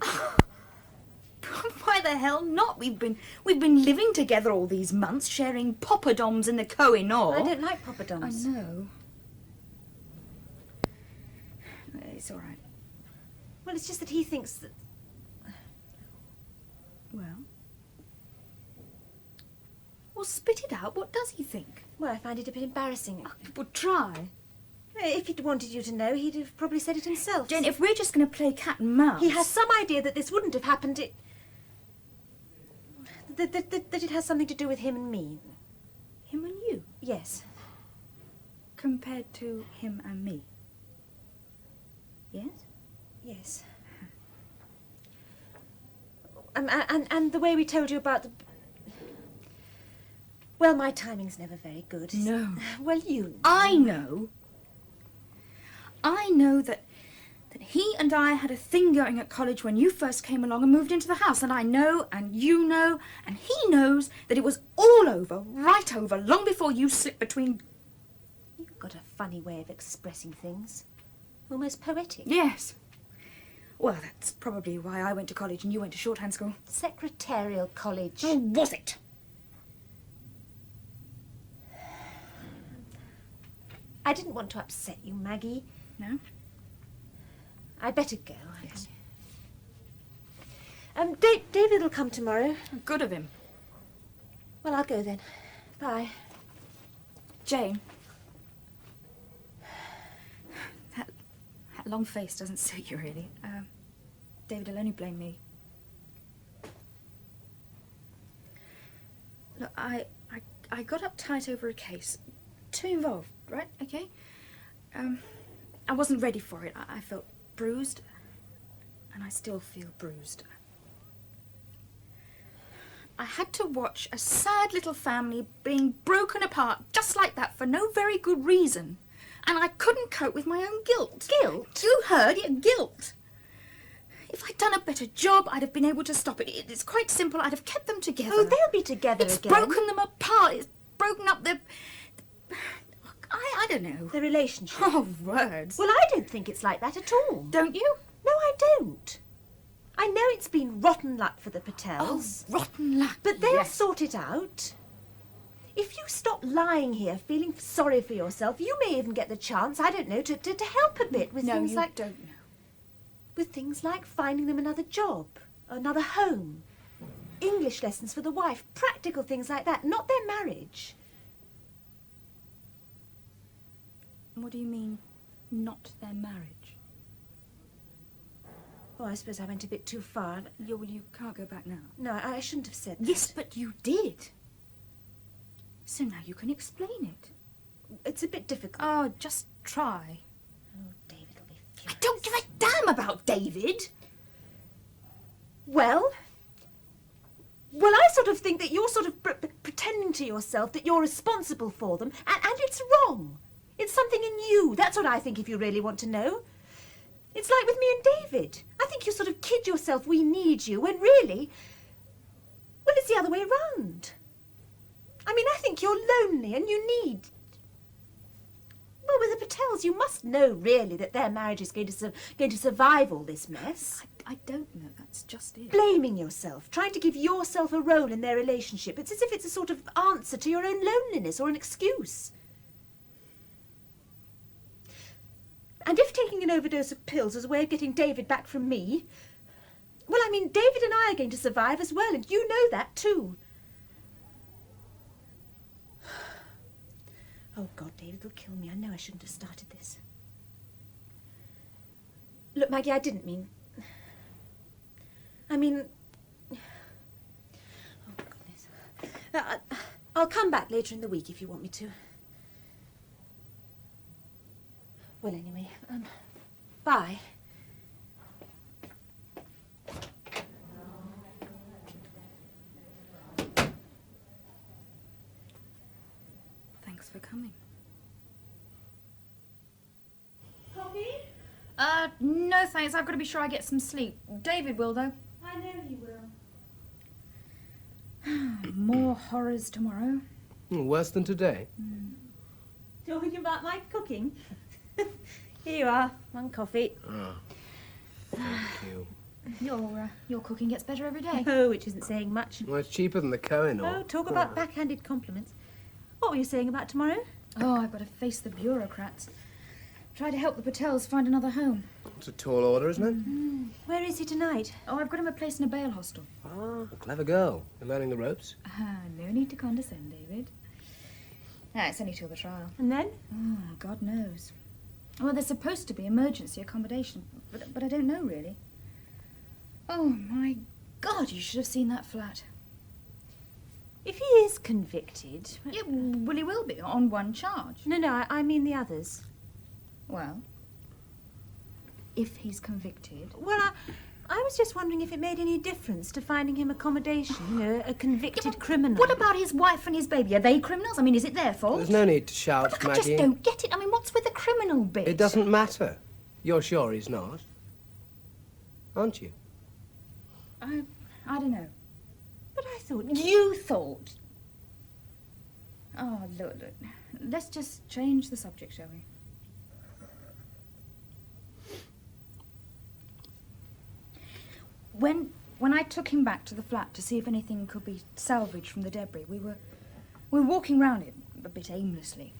Speaker 7: Why the hell not? We've been living together all these months, sharing poppadoms in the Koh-i-Noor.
Speaker 2: I don't like poppadoms.
Speaker 7: I know. It's all right.
Speaker 2: Well, it's just that he thinks that...
Speaker 7: Well, spit it out. What does he think?
Speaker 2: Well, I find it a bit embarrassing.
Speaker 7: Well, try.
Speaker 2: If he'd wanted you to know, he'd have probably said it himself.
Speaker 7: Jane, if we're just going to play cat and mouse...
Speaker 2: He has some idea that this wouldn't have happened. that it has something to do with him and me.
Speaker 7: Him and you?
Speaker 2: Yes.
Speaker 7: Compared to him and me? Yes?
Speaker 2: Yes. And the way we told you about the... Well, my timing's never very good.
Speaker 7: No.
Speaker 2: Well, you know.
Speaker 7: I know that he and I had a thing going at college when you first came along and moved into the house. And I know, and you know, and he knows that it was all over, right over, long before you slipped between...
Speaker 2: You've got a funny way of expressing things. Almost poetic.
Speaker 7: Yes. Well, that's probably why I went to college and you went to shorthand school.
Speaker 2: Secretarial college.
Speaker 7: Oh, was it?
Speaker 2: I didn't want to upset you, Maggie.
Speaker 7: No?
Speaker 2: I'd better go.
Speaker 7: Yes.
Speaker 2: David will come tomorrow.
Speaker 7: Good of him.
Speaker 2: Well, I'll go then. Bye.
Speaker 7: Jane. That long face doesn't suit you, really. David will only blame me. Look, I got uptight over a case. Too involved, right? Okay? I wasn't ready for it. I felt bruised, and I still feel bruised. I had to watch a sad little family being broken apart just like that for no very good reason. And I couldn't cope with my own guilt.
Speaker 2: Guilt?
Speaker 7: You heard it, guilt. If I'd done a better job, I'd have been able to stop it. It's quite simple. I'd have kept them together.
Speaker 2: Oh, they'll be together
Speaker 7: it's
Speaker 2: again.
Speaker 7: It's broken them apart. It's broken up their... I don't know.
Speaker 2: The relationship.
Speaker 7: Oh, words.
Speaker 2: Well, I don't think it's like that at all.
Speaker 7: Don't you?
Speaker 2: No, I don't. I know it's been rotten luck for the Patels.
Speaker 7: Oh, rotten luck.
Speaker 2: But they'll sort it out. If you stop lying here feeling sorry for yourself, you may even get the chance, I don't know, to help a bit with things like...
Speaker 7: No, you don't know.
Speaker 2: With things like finding them another job, another home, English lessons for the wife, practical things like that, not their marriage.
Speaker 7: What do you mean, not their marriage?
Speaker 2: Oh, I suppose I went a bit too far.
Speaker 7: You can't go back now.
Speaker 2: No, I shouldn't have said that.
Speaker 7: Yes, but you did. So now you can explain it.
Speaker 2: It's a bit difficult.
Speaker 7: Oh, just try.
Speaker 2: Oh, David will be furious.
Speaker 7: I don't give a damn about David.
Speaker 2: Well, I sort of think that you're sort of pretending to yourself that you're responsible for them, and it's wrong. It's something in you. That's what I think, if you really want to know. It's like with me and David. I think you sort of kid yourself we need you, when really, well, it's the other way round. I mean, I think you're lonely and you need... Well, with the Patels, you must know, really, that their marriage is going to survive all this mess.
Speaker 7: I don't know. That's just it.
Speaker 2: Blaming yourself, trying to give yourself a role in their relationship. It's as if it's a sort of answer to your own loneliness or an excuse. And if taking an overdose of pills is a way of getting David back from me... Well, I mean, David and I are going to survive as well, and you know that too. Oh, God, David will kill me. I know I shouldn't have started this. Look, Maggie, I didn't mean... I mean... Oh, goodness. I'll come back later in the week if you want me to. Well, anyway, bye.
Speaker 7: Thanks for coming.
Speaker 2: Coffee?
Speaker 7: No thanks. I've got to be sure I get some sleep. David will, though.
Speaker 2: I know he will.
Speaker 7: More horrors tomorrow.
Speaker 5: Worse than today.
Speaker 2: Talking about my cooking? Here you are, one coffee.
Speaker 5: Oh, thank you.
Speaker 7: Your cooking gets better every day.
Speaker 2: Oh, which isn't saying much.
Speaker 5: Well, it's cheaper than the Kohinoor.
Speaker 2: Oh, talk about backhanded compliments. What were you saying about tomorrow?
Speaker 7: Oh, I've got to face the bureaucrats. Try to help the Patels find another home.
Speaker 5: It's a tall order, isn't it?
Speaker 2: Where is he tonight?
Speaker 7: Oh, I've got him a place in a bail hostel.
Speaker 5: Ah, a clever girl. You're learning the ropes.
Speaker 7: No need to condescend, David. It's only till the trial.
Speaker 2: And then?
Speaker 7: Oh, God knows. Well, there's supposed to be emergency accommodation, but I don't know, really. Oh, my God, you should have seen that flat.
Speaker 2: If he is convicted...
Speaker 7: Yeah, well, he will be, on one charge.
Speaker 2: No, I mean the others.
Speaker 7: Well, if he's convicted...
Speaker 2: Well, I was just wondering if it made any difference to finding him accommodation, you know, a convicted criminal.
Speaker 7: What about his wife and his baby? Are they criminals? I mean, is it their fault?
Speaker 5: There's no need to shout,
Speaker 7: I
Speaker 5: Maggie.
Speaker 7: just don't get it. I mean, what's with the criminal bit?
Speaker 5: It doesn't matter. You're sure he's not? Aren't you?
Speaker 7: I don't know.
Speaker 2: But I thought...
Speaker 7: You thought? Oh, look. Let's just change the subject, shall we? When I took him back to the flat to see if anything could be salvaged from the debris, we were walking round it a bit aimlessly.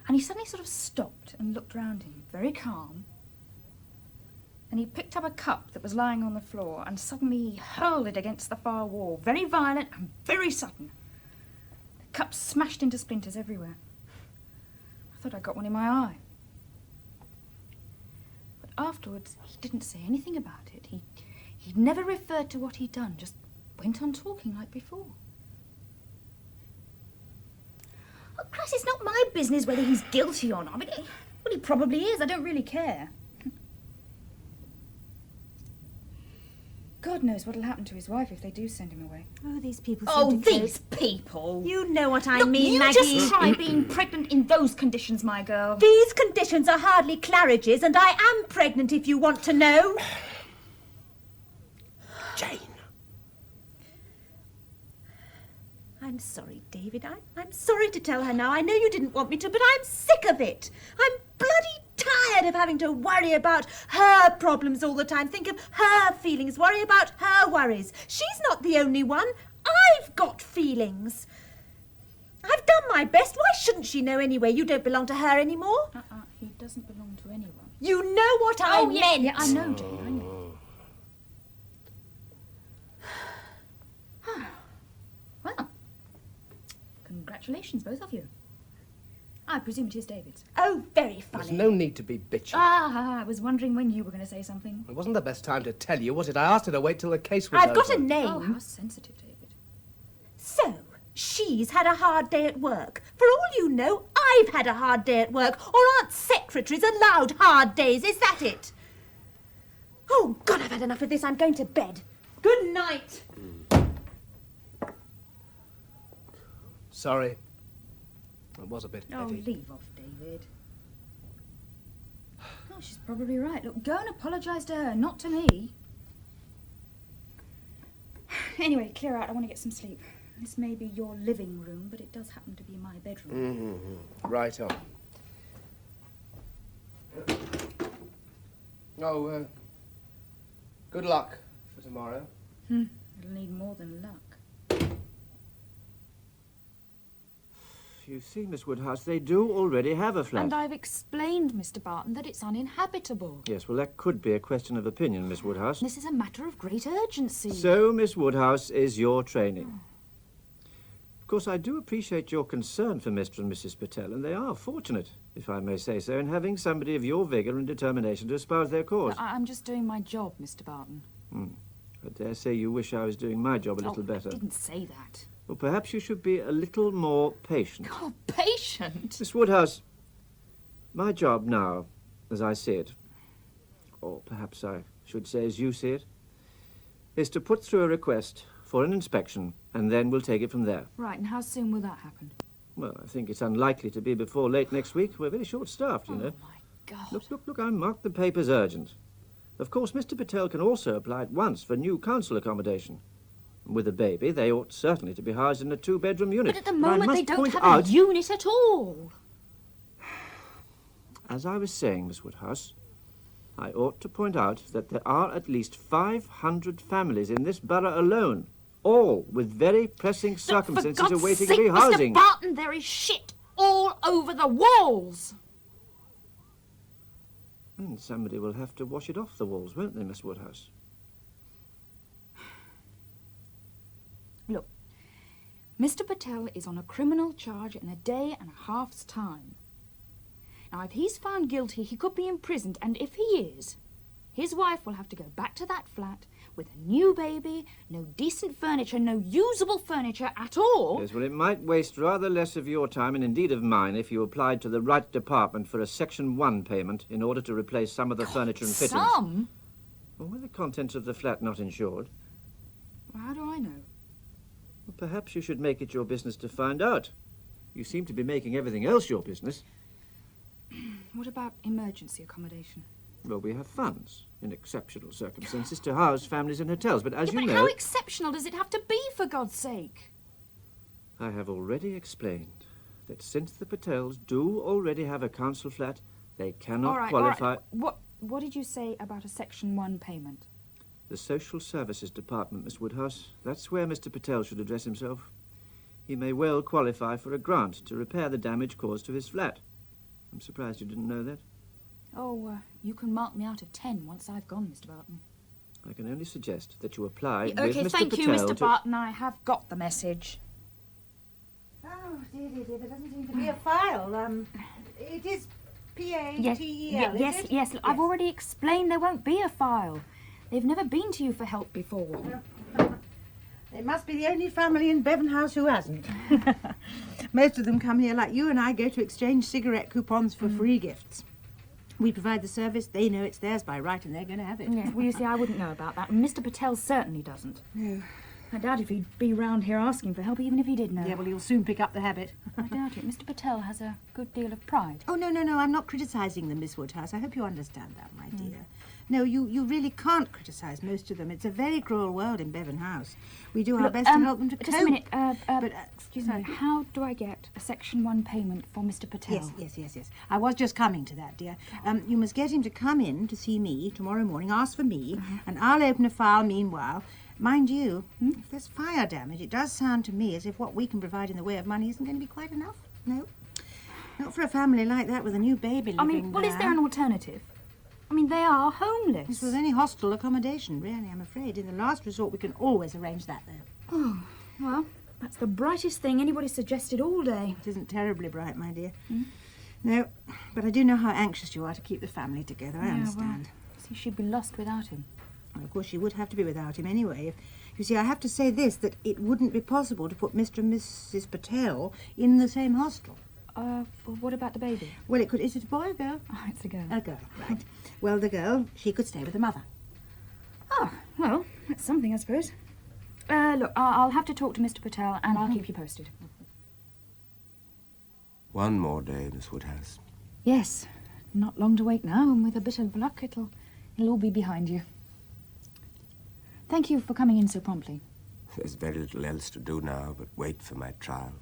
Speaker 7: And he suddenly sort of stopped and looked round him, very calm. And he picked up a cup that was lying on the floor and suddenly hurled it against the far wall, very violent and very sudden. The cup smashed into splinters everywhere. I thought I'd got one in my eye. But afterwards, he didn't say anything about it. He never referred to what he'd done, just went on talking like before. Oh, Christ, it's not my business whether he's guilty or not. I mean, well, he probably is. I don't really care. God knows what'll happen to his wife if they do send him away.
Speaker 2: Oh, these people
Speaker 7: Oh,
Speaker 2: seem to
Speaker 7: these people!
Speaker 2: You know what I
Speaker 7: Look,
Speaker 2: mean,
Speaker 7: you
Speaker 2: Maggie.
Speaker 7: just try being pregnant in those conditions, my girl.
Speaker 2: These conditions are hardly Claridge's, and I am pregnant if you want to know.
Speaker 5: Jane.
Speaker 2: I'm sorry, David. I'm sorry to tell her now. I know you didn't want me to, but I'm sick of it. I'm bloody tired of having to worry about her problems all the time, think of her feelings, worry about her worries. She's not the only one. I've got feelings. I've done my best. Why shouldn't she know anyway? You don't belong to her anymore.
Speaker 3: He doesn't belong to anyone.
Speaker 2: You know what I meant.
Speaker 7: Yeah, I know, Jane, I know. Well, congratulations, both of you. I presume it is David's.
Speaker 2: Oh, very funny.
Speaker 5: There's no need to be bitchy.
Speaker 7: I was wondering when you were going to say something.
Speaker 5: It wasn't the best time to tell you, was it? I asked her to wait till the case was
Speaker 2: I've
Speaker 5: over.
Speaker 2: got a name.
Speaker 7: Oh, how sensitive, David.
Speaker 2: So, she's had a hard day at work. For all you know, I've had a hard day at work. Or aren't secretaries allowed hard days? Is that it? Oh, God, I've had enough of this. I'm going to bed. Good night.
Speaker 5: Sorry. It was a bit
Speaker 7: Oh,
Speaker 5: heavy.
Speaker 7: leave off, David. Oh, she's probably right. Look, go and apologise to her, not to me. Anyway, clear out. I want to get some sleep. This may be your living room, but it does happen to be my bedroom.
Speaker 5: Right on. Oh, good luck for tomorrow.
Speaker 7: It'll need more than luck.
Speaker 14: You see, Miss Woodhouse, they do already have a flat.
Speaker 3: And I've explained, Mr. Barton, that it's uninhabitable.
Speaker 14: Yes, well, that could be a question of opinion, Miss Woodhouse.
Speaker 3: This is a matter of great urgency.
Speaker 14: So, Miss Woodhouse, is your training. Of course, I do appreciate your concern for Mr. and Mrs. Patel, and they are fortunate, if I may say so, in having somebody of your vigour and determination to espouse their cause.
Speaker 3: I'm just doing my job, Mr. Barton.
Speaker 14: I dare say you wish I was doing my job a little better.
Speaker 3: I didn't say that.
Speaker 14: Well, perhaps you should be a little more patient.
Speaker 3: Oh, patient?
Speaker 14: Miss Woodhouse, my job now, as I see it, or perhaps I should say as you see it, is to put through a request for an inspection, and then we'll take it from there.
Speaker 3: Right, and how soon will that happen?
Speaker 14: Well, I think it's unlikely to be before late next week. We're very short-staffed, you know.
Speaker 3: Oh, my God.
Speaker 14: Look, I marked the papers urgent. Of course, Mr. Patel can also apply at once for new council accommodation. With a baby, they ought certainly to be housed in a two-bedroom unit.
Speaker 3: But at the moment, they don't
Speaker 14: point
Speaker 3: have
Speaker 14: out,
Speaker 3: a unit at all.
Speaker 14: As I was saying, Miss Woodhouse, I ought to point out that there are at least 500 families in this borough alone, all with very pressing circumstances
Speaker 3: For God's
Speaker 14: awaiting
Speaker 3: sake,
Speaker 14: rehousing.
Speaker 3: Mr. Barton, there is shit all over the walls.
Speaker 14: And somebody will have to wash it off the walls, won't they, Miss Woodhouse?
Speaker 3: Look, Mr. Patel is on a criminal charge in a day and a half's time. Now, if he's found guilty, he could be imprisoned, and if he is, his wife will have to go back to that flat, with a new baby, no decent furniture, no usable furniture at all.
Speaker 14: Yes, well, it might waste rather less of your time, and indeed of mine, if you applied to the right department for a Section 1 payment in order to replace some of the furniture and fittings.
Speaker 3: Some?
Speaker 14: Well, were the contents of the flat not insured?
Speaker 3: Well, how do I know?
Speaker 14: Well, perhaps you should make it your business to find out. You seem to be making everything else your business.
Speaker 3: What about emergency accommodation?
Speaker 14: Well, we have funds, in exceptional circumstances, to house families in hotels, but as you know...
Speaker 3: How exceptional does it have to be, for God's sake?
Speaker 14: I have already explained that since the Patels do already have a council flat, they cannot qualify...
Speaker 3: All right. What did you say about a Section 1 payment?
Speaker 14: The Social Services Department, Miss Woodhouse. That's where Mr. Patel should address himself. He may well qualify for a grant to repair the damage caused to his flat. I'm surprised you didn't know that.
Speaker 3: Oh, you can mark me out of 10 once I've gone, Mr. Barton.
Speaker 14: I can only suggest that you apply with
Speaker 3: OK,
Speaker 14: Mr.
Speaker 3: thank
Speaker 14: Patel
Speaker 3: you, Mr.
Speaker 14: to...
Speaker 3: Barton. I have got the message.
Speaker 15: Oh, dear, there doesn't seem to be a file. It is P-A-T-E-L,
Speaker 3: Yes, look, I've already explained there won't be a file. They've never been to you for help before.
Speaker 15: They must be the only family in Bevan House who hasn't. Most of them come here like you and I go to exchange cigarette coupons for free gifts. We provide the service, they know it's theirs by right, and they're going to have it.
Speaker 3: Yeah, well, you see, I wouldn't know about that. Mr. Patel certainly doesn't.
Speaker 15: No.
Speaker 3: I doubt if he'd be round here asking for help, even if he did know.
Speaker 15: Yeah, well, he'll soon pick up the habit.
Speaker 3: I doubt it. Mr. Patel has a good deal of pride.
Speaker 15: Oh, no, I'm not criticising them, Miss Woodhouse. I hope you understand that, my dear. No, you really can't criticise most of them. It's a very cruel world in Bevan House. We do our best to help them to cope.
Speaker 3: Just a minute. Excuse me. How do I get a Section 1 payment for Mr. Patel?
Speaker 15: Yes. I was just coming to that, dear. You must get him to come in to see me tomorrow morning, ask for me, and I'll open a file meanwhile. Mind you, if there's fire damage, it does sound to me as if what we can provide in the way of money isn't going to be quite enough. No. Not for a family like that with a new baby living
Speaker 3: is there an alternative? I mean, they are homeless.
Speaker 15: This was any hostel accommodation, really, I'm afraid. In the last resort, we can always arrange that, though.
Speaker 3: Oh, well, that's the brightest thing anybody suggested all day.
Speaker 15: It isn't terribly bright, my dear. No, but I do know how anxious you are to keep the family together. I understand.
Speaker 3: Well, see, she'd be lost without him.
Speaker 15: Well, of course, she would have to be without him anyway. You see, I have to say this, that it wouldn't be possible to put Mr. and Mrs. Patel in the same hostel.
Speaker 3: Well, what about the baby?
Speaker 15: Well, is it a boy or a girl?
Speaker 3: Oh, it's a girl.
Speaker 15: A girl, right. Well, the girl, she could stay with the mother.
Speaker 3: Oh, well, that's something, I suppose. Look, I'll have to talk to Mr. Patel, and I'll keep you posted.
Speaker 10: One more day, Miss Woodhouse.
Speaker 3: Yes, not long to wait now, and with a bit of luck, it'll all be behind you. Thank you for coming in so promptly.
Speaker 10: There's very little else to do now but wait for my trial.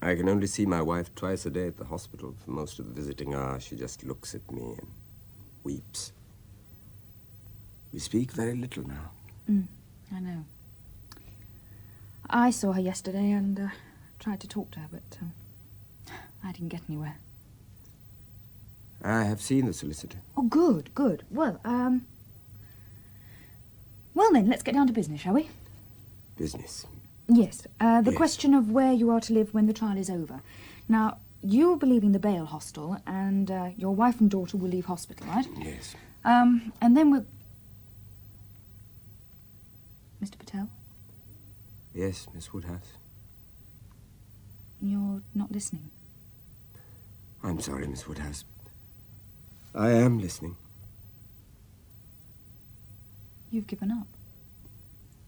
Speaker 10: I can only see my wife twice a day at the hospital. For most of the visiting hours, she just looks at me and weeps. We speak very little now.
Speaker 3: I know. I saw her yesterday and tried to talk to her, but I didn't get anywhere.
Speaker 10: I have seen the solicitor.
Speaker 3: Oh, good. Well, then, let's get down to business, shall we?
Speaker 10: Business?
Speaker 3: Yes. The
Speaker 10: Yes.
Speaker 3: question of where you are to live when the trial is over. Now, you'll be leaving the bail hostel, and your wife and daughter will leave hospital, right?
Speaker 10: Yes.
Speaker 3: And then we'll... Mr. Patel?
Speaker 10: Yes, Miss Woodhouse.
Speaker 3: You're not listening.
Speaker 10: I'm sorry, Miss Woodhouse. I am listening.
Speaker 3: You've given up.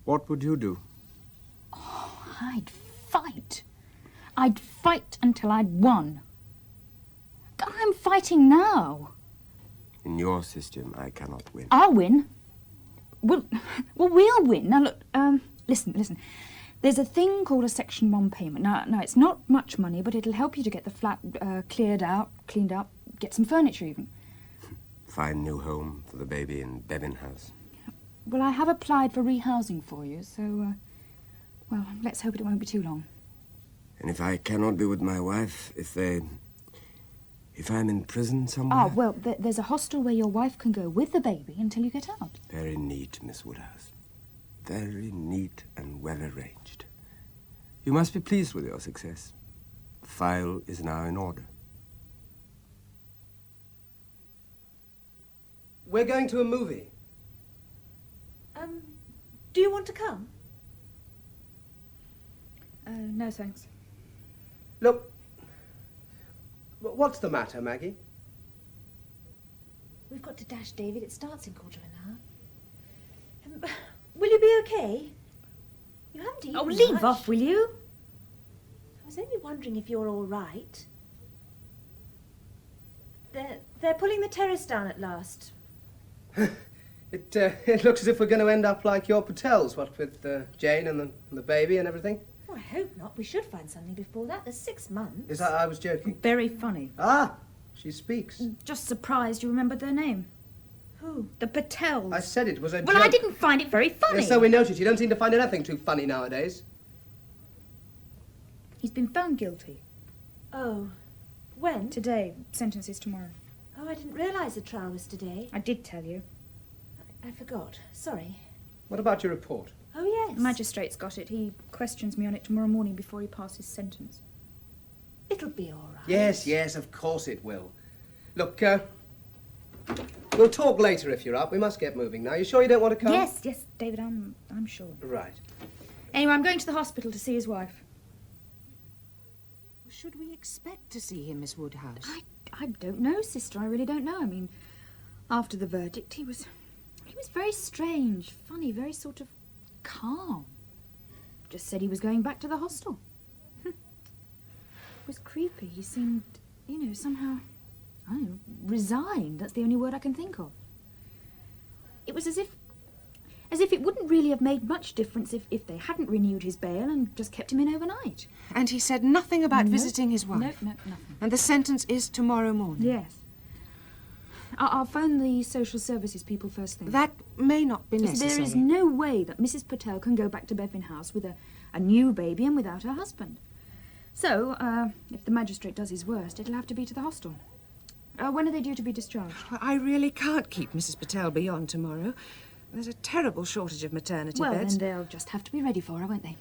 Speaker 10: What would you do?
Speaker 3: Oh, I'd fight. I'd fight until I'd won. I'm fighting now.
Speaker 10: In your system, I cannot win.
Speaker 3: I'll win. Well, we'll win. Now, look, listen. There's a thing called a Section 1 payment. Now, it's not much money, but it'll help you to get the flat cleaned up, get some furniture even.
Speaker 10: Find new home for the baby in Bevan House.
Speaker 3: Well, I have applied for rehousing for you, so, well, let's hope it won't be too long.
Speaker 10: And if I cannot be with my wife, if I'm in prison somewhere?
Speaker 3: Oh, well, there's a hostel where your wife can go with the baby until you get out.
Speaker 10: Very neat, Miss Woodhouse. Very neat and well arranged. You must be pleased with your success. The file is now in order.
Speaker 5: We're going to a movie.
Speaker 2: Do you want to come?
Speaker 7: No, thanks.
Speaker 5: Look, what's the matter, Maggie?
Speaker 2: We've got to dash, David. It starts in quarter of an hour. Will you be okay? You haven't eaten much.
Speaker 7: Leave off, will you?
Speaker 2: I was only wondering if you're all right. They're pulling the terrace down at last.
Speaker 5: It looks as if we're going to end up like your Patels, what with Jane and the baby and everything.
Speaker 2: Oh, I hope not. We should find something before that. There's 6 months.
Speaker 5: Yes, I was joking.
Speaker 7: Very funny.
Speaker 5: Ah, she speaks.
Speaker 7: Just surprised you remembered their name.
Speaker 2: Who?
Speaker 7: The Patels.
Speaker 5: I said it was a joke.
Speaker 7: Well, I didn't find it very funny.
Speaker 5: Yes, so we noticed. You don't seem to find anything too funny nowadays.
Speaker 7: He's been found guilty.
Speaker 2: Oh. When?
Speaker 7: Today. Sentence is tomorrow.
Speaker 2: Oh, I didn't realise the trial was today.
Speaker 7: I did tell you.
Speaker 2: I forgot. Sorry.
Speaker 5: What about your report?
Speaker 2: Oh, yes.
Speaker 7: The magistrate's got it. He questions me on it tomorrow morning before he passes sentence.
Speaker 2: It'll be all right.
Speaker 5: Yes, of course it will. Look, we'll talk later if you're up. We must get moving now. You sure you don't want to come?
Speaker 7: Yes, David, I'm sure.
Speaker 5: Right.
Speaker 7: Anyway, I'm going to the hospital to see his wife.
Speaker 8: Should we expect to see him, Miss Woodhouse?
Speaker 7: I don't know, sister. I really don't know. I mean, after the verdict, he was very strange, funny, very sort of calm. Just said he was going back to the hostel. It was creepy. He seemed, somehow, I don't know, resigned. That's the only word I can think of. It was as if it wouldn't really have made much difference if they hadn't renewed his bail and just kept him in overnight.
Speaker 8: And he said nothing about visiting his wife?
Speaker 7: No, nothing.
Speaker 8: And the sentence is tomorrow morning?
Speaker 7: Yes. I'll phone the social services people first thing.
Speaker 8: That may not be necessary.
Speaker 7: There is no way that Mrs. Patel can go back to Bevan House with a new baby and without her husband. So, if the magistrate does his worst, it'll have to be to the hostel. When are they due to be discharged?
Speaker 8: I really can't keep Mrs. Patel beyond tomorrow. There's a terrible shortage of maternity beds.
Speaker 7: Well, then they'll just have to be ready for her, won't they?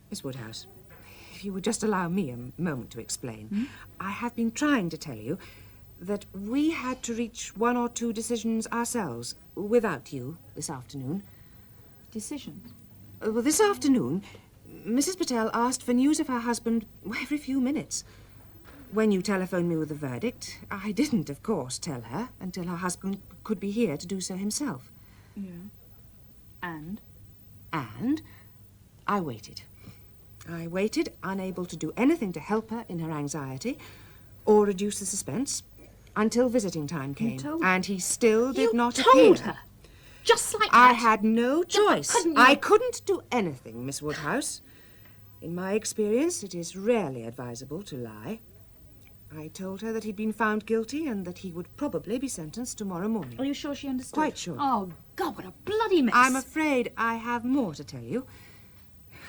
Speaker 8: Miss Woodhouse, if you would just allow me a moment to explain. I have been trying to tell you that we had to reach 1 or 2 decisions ourselves, without you, this afternoon.
Speaker 7: Decisions?
Speaker 8: Well, this afternoon, Mrs. Patel asked for news of her husband every few minutes. When you telephoned me with the verdict, I didn't, of course, tell her until her husband could be here to do so himself.
Speaker 7: Yeah. And?
Speaker 8: And I waited. I waited, unable to do anything to help her in her anxiety or reduce the suspense, until visiting time came. And he still did not appear.
Speaker 7: You told her? Just like that?
Speaker 8: I had no choice. I couldn't do anything, Miss Woodhouse. In my experience, it is rarely advisable to lie. I told her that he'd been found guilty and that he would probably be sentenced tomorrow morning.
Speaker 7: Are you sure she understood?
Speaker 8: Quite sure.
Speaker 7: Oh, God, what a bloody mess.
Speaker 8: I'm afraid I have more to tell you.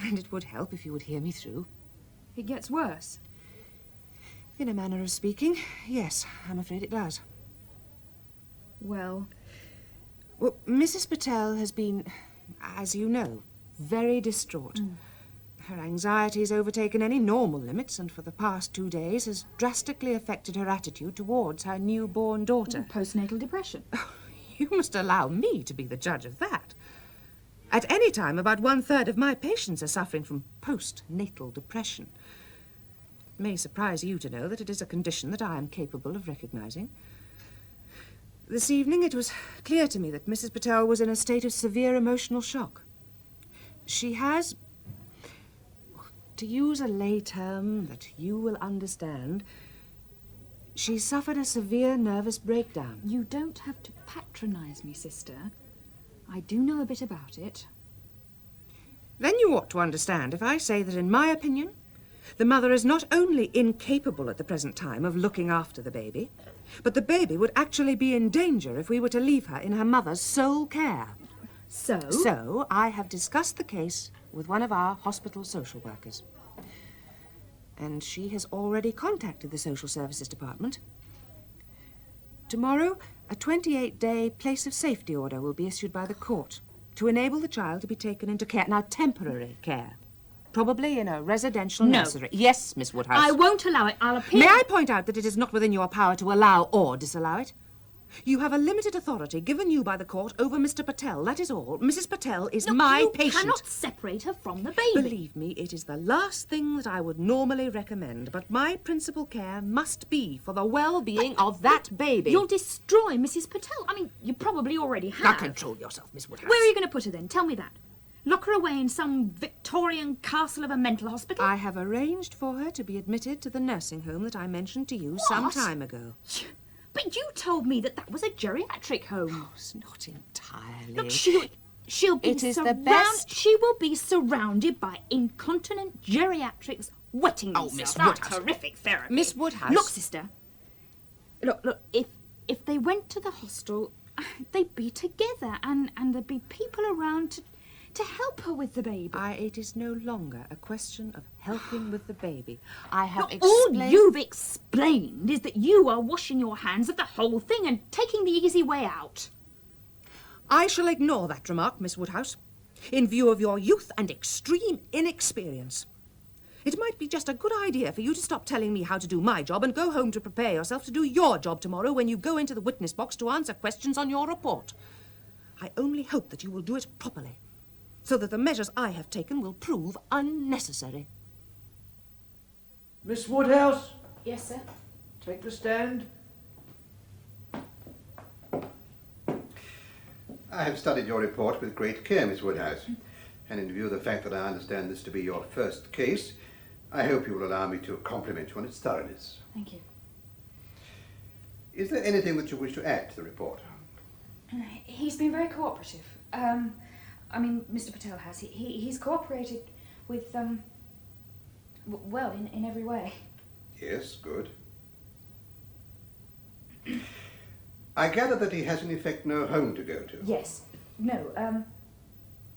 Speaker 8: And it would help if you would hear me through.
Speaker 7: It gets worse.
Speaker 8: In a manner of speaking, yes, I'm afraid it does.
Speaker 7: Well,
Speaker 8: Mrs. Patel has been, as you know, very distraught. Her anxiety has overtaken any normal limits and for the past 2 days has drastically affected her attitude towards her newborn daughter.
Speaker 7: Postnatal depression.
Speaker 8: You must allow me to be the judge of that. At any time, about 1/3 of my patients are suffering from postnatal depression. It may surprise you to know that it is a condition that I am capable of recognizing. This evening, it was clear to me that Mrs. Patel was in a state of severe emotional shock. She has, to use a lay term that you will understand, she suffered a severe nervous breakdown.
Speaker 7: You don't have to patronize me, sister. I do know a bit about it.
Speaker 8: Then you ought to understand if I say that, in my opinion, the mother is not only incapable at the present time of looking after the baby, but the baby would actually be in danger if we were to leave her in her mother's sole care.
Speaker 7: So?
Speaker 8: So, I have discussed the case with one of our hospital social workers. And she has already contacted the social services department. Tomorrow, a 28-day place of safety order will be issued by the court to enable the child to be taken into care. Now, temporary care. Probably in a residential nursery. Yes, Miss Woodhouse.
Speaker 7: I won't allow it. I'll appeal.
Speaker 8: May I point out that it is not within your power to allow or disallow it? You have a limited authority given you by the court over Mr. Patel, that is all. Mrs. Patel is my patient.
Speaker 3: You cannot separate her from the baby.
Speaker 8: Believe me, it is the last thing that I would normally recommend, but my principal care must be for the well-being of that baby.
Speaker 3: You'll destroy Mrs. Patel. I mean, you probably already have.
Speaker 8: Now control yourself, Miss Woodhouse.
Speaker 3: Where are you going to put her then? Tell me that. Lock her away in some Victorian castle of a mental hospital?
Speaker 8: I have arranged for her to be admitted to the nursing home that I mentioned to you some time ago.
Speaker 3: But you told me that was a geriatric home.
Speaker 8: Oh, it's not entirely.
Speaker 3: Look, she'll be
Speaker 8: It is the best.
Speaker 3: She will be surrounded by incontinent geriatrics wetting themselves.
Speaker 8: Miss
Speaker 3: That's
Speaker 8: Woodhouse.
Speaker 3: horrific therapy.
Speaker 8: Miss Woodhouse.
Speaker 3: Look, sister. Look, if they went to the hostel, they'd be together and there'd be people around to help her with the baby.
Speaker 8: It is no longer a question of helping with the baby. I have
Speaker 3: All
Speaker 8: explained...
Speaker 3: you've explained is that you are washing your hands of the whole thing and taking the easy way out.
Speaker 8: I shall ignore that remark, Miss Woodhouse, in view of your youth and extreme inexperience. It might be just a good idea for you to stop telling me how to do my job and go home to prepare yourself to do your job tomorrow when you go into the witness box to answer questions on your report. I only hope that you will do it properly, so that the measures I have taken will prove unnecessary.
Speaker 14: Miss Woodhouse,
Speaker 3: Yes, sir.
Speaker 14: take the stand.
Speaker 12: I have studied your report with great care, Miss Woodhouse, and in view of the fact that I understand this to be your first case, I hope you will allow me to compliment you on its thoroughness.
Speaker 3: Thank you.
Speaker 12: Is there anything that you wish to add to the report?
Speaker 7: He's been very cooperative. Mr. Patel has. He's cooperated with, well, in every way.
Speaker 12: Yes, good. I gather that he has in effect no home to go to.
Speaker 7: Yes. No,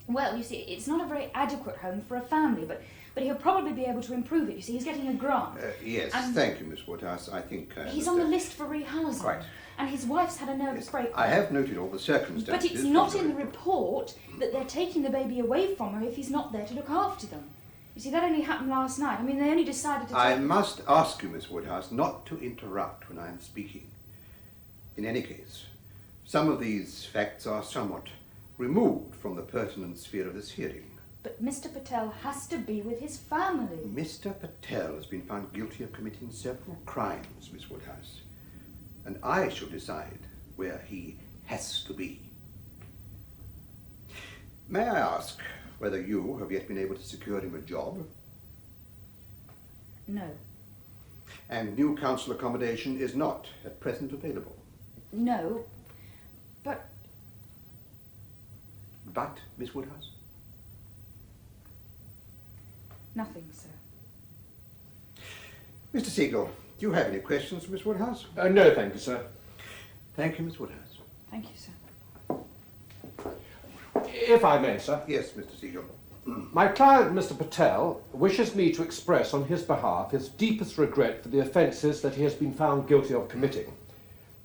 Speaker 7: well, you see, it's not a very adequate home for a family, but he'll probably be able to improve it. You see, he's getting a grant.
Speaker 12: Yes, thank you, Miss Woodhouse. I think...
Speaker 7: he's on the list for rehousing.
Speaker 12: Quite.
Speaker 7: And his wife's had a nervous breakdown.
Speaker 12: I have noted all the circumstances.
Speaker 7: But it's not in the report that they're taking the baby away from her if he's not there to look after them. You see, that only happened last night. I mean, they only decided to
Speaker 12: I
Speaker 7: take...
Speaker 12: must ask you, Miss Woodhouse, not to interrupt when I am speaking. In any case, some of these facts are somewhat removed from the pertinent sphere of this hearing.
Speaker 7: But Mr. Patel has to be with his family.
Speaker 12: Mr. Patel has been found guilty of committing several crimes, Miss Woodhouse, and I shall decide where he has to be. May I ask whether you have yet been able to secure him a job?
Speaker 7: No.
Speaker 12: And new council accommodation is not at present available?
Speaker 7: No. But...
Speaker 12: But, Miss Woodhouse?
Speaker 7: Nothing, sir.
Speaker 12: Mr. Siegel, do you have any questions for Miss Woodhouse?
Speaker 4: No, thank you, sir.
Speaker 12: Thank you, Miss Woodhouse.
Speaker 7: Thank you, sir.
Speaker 4: If I may, sir.
Speaker 12: Yes, Mr. Siegel.
Speaker 4: My client, Mr. Patel, wishes me to express on his behalf his deepest regret for the offences that he has been found guilty of committing.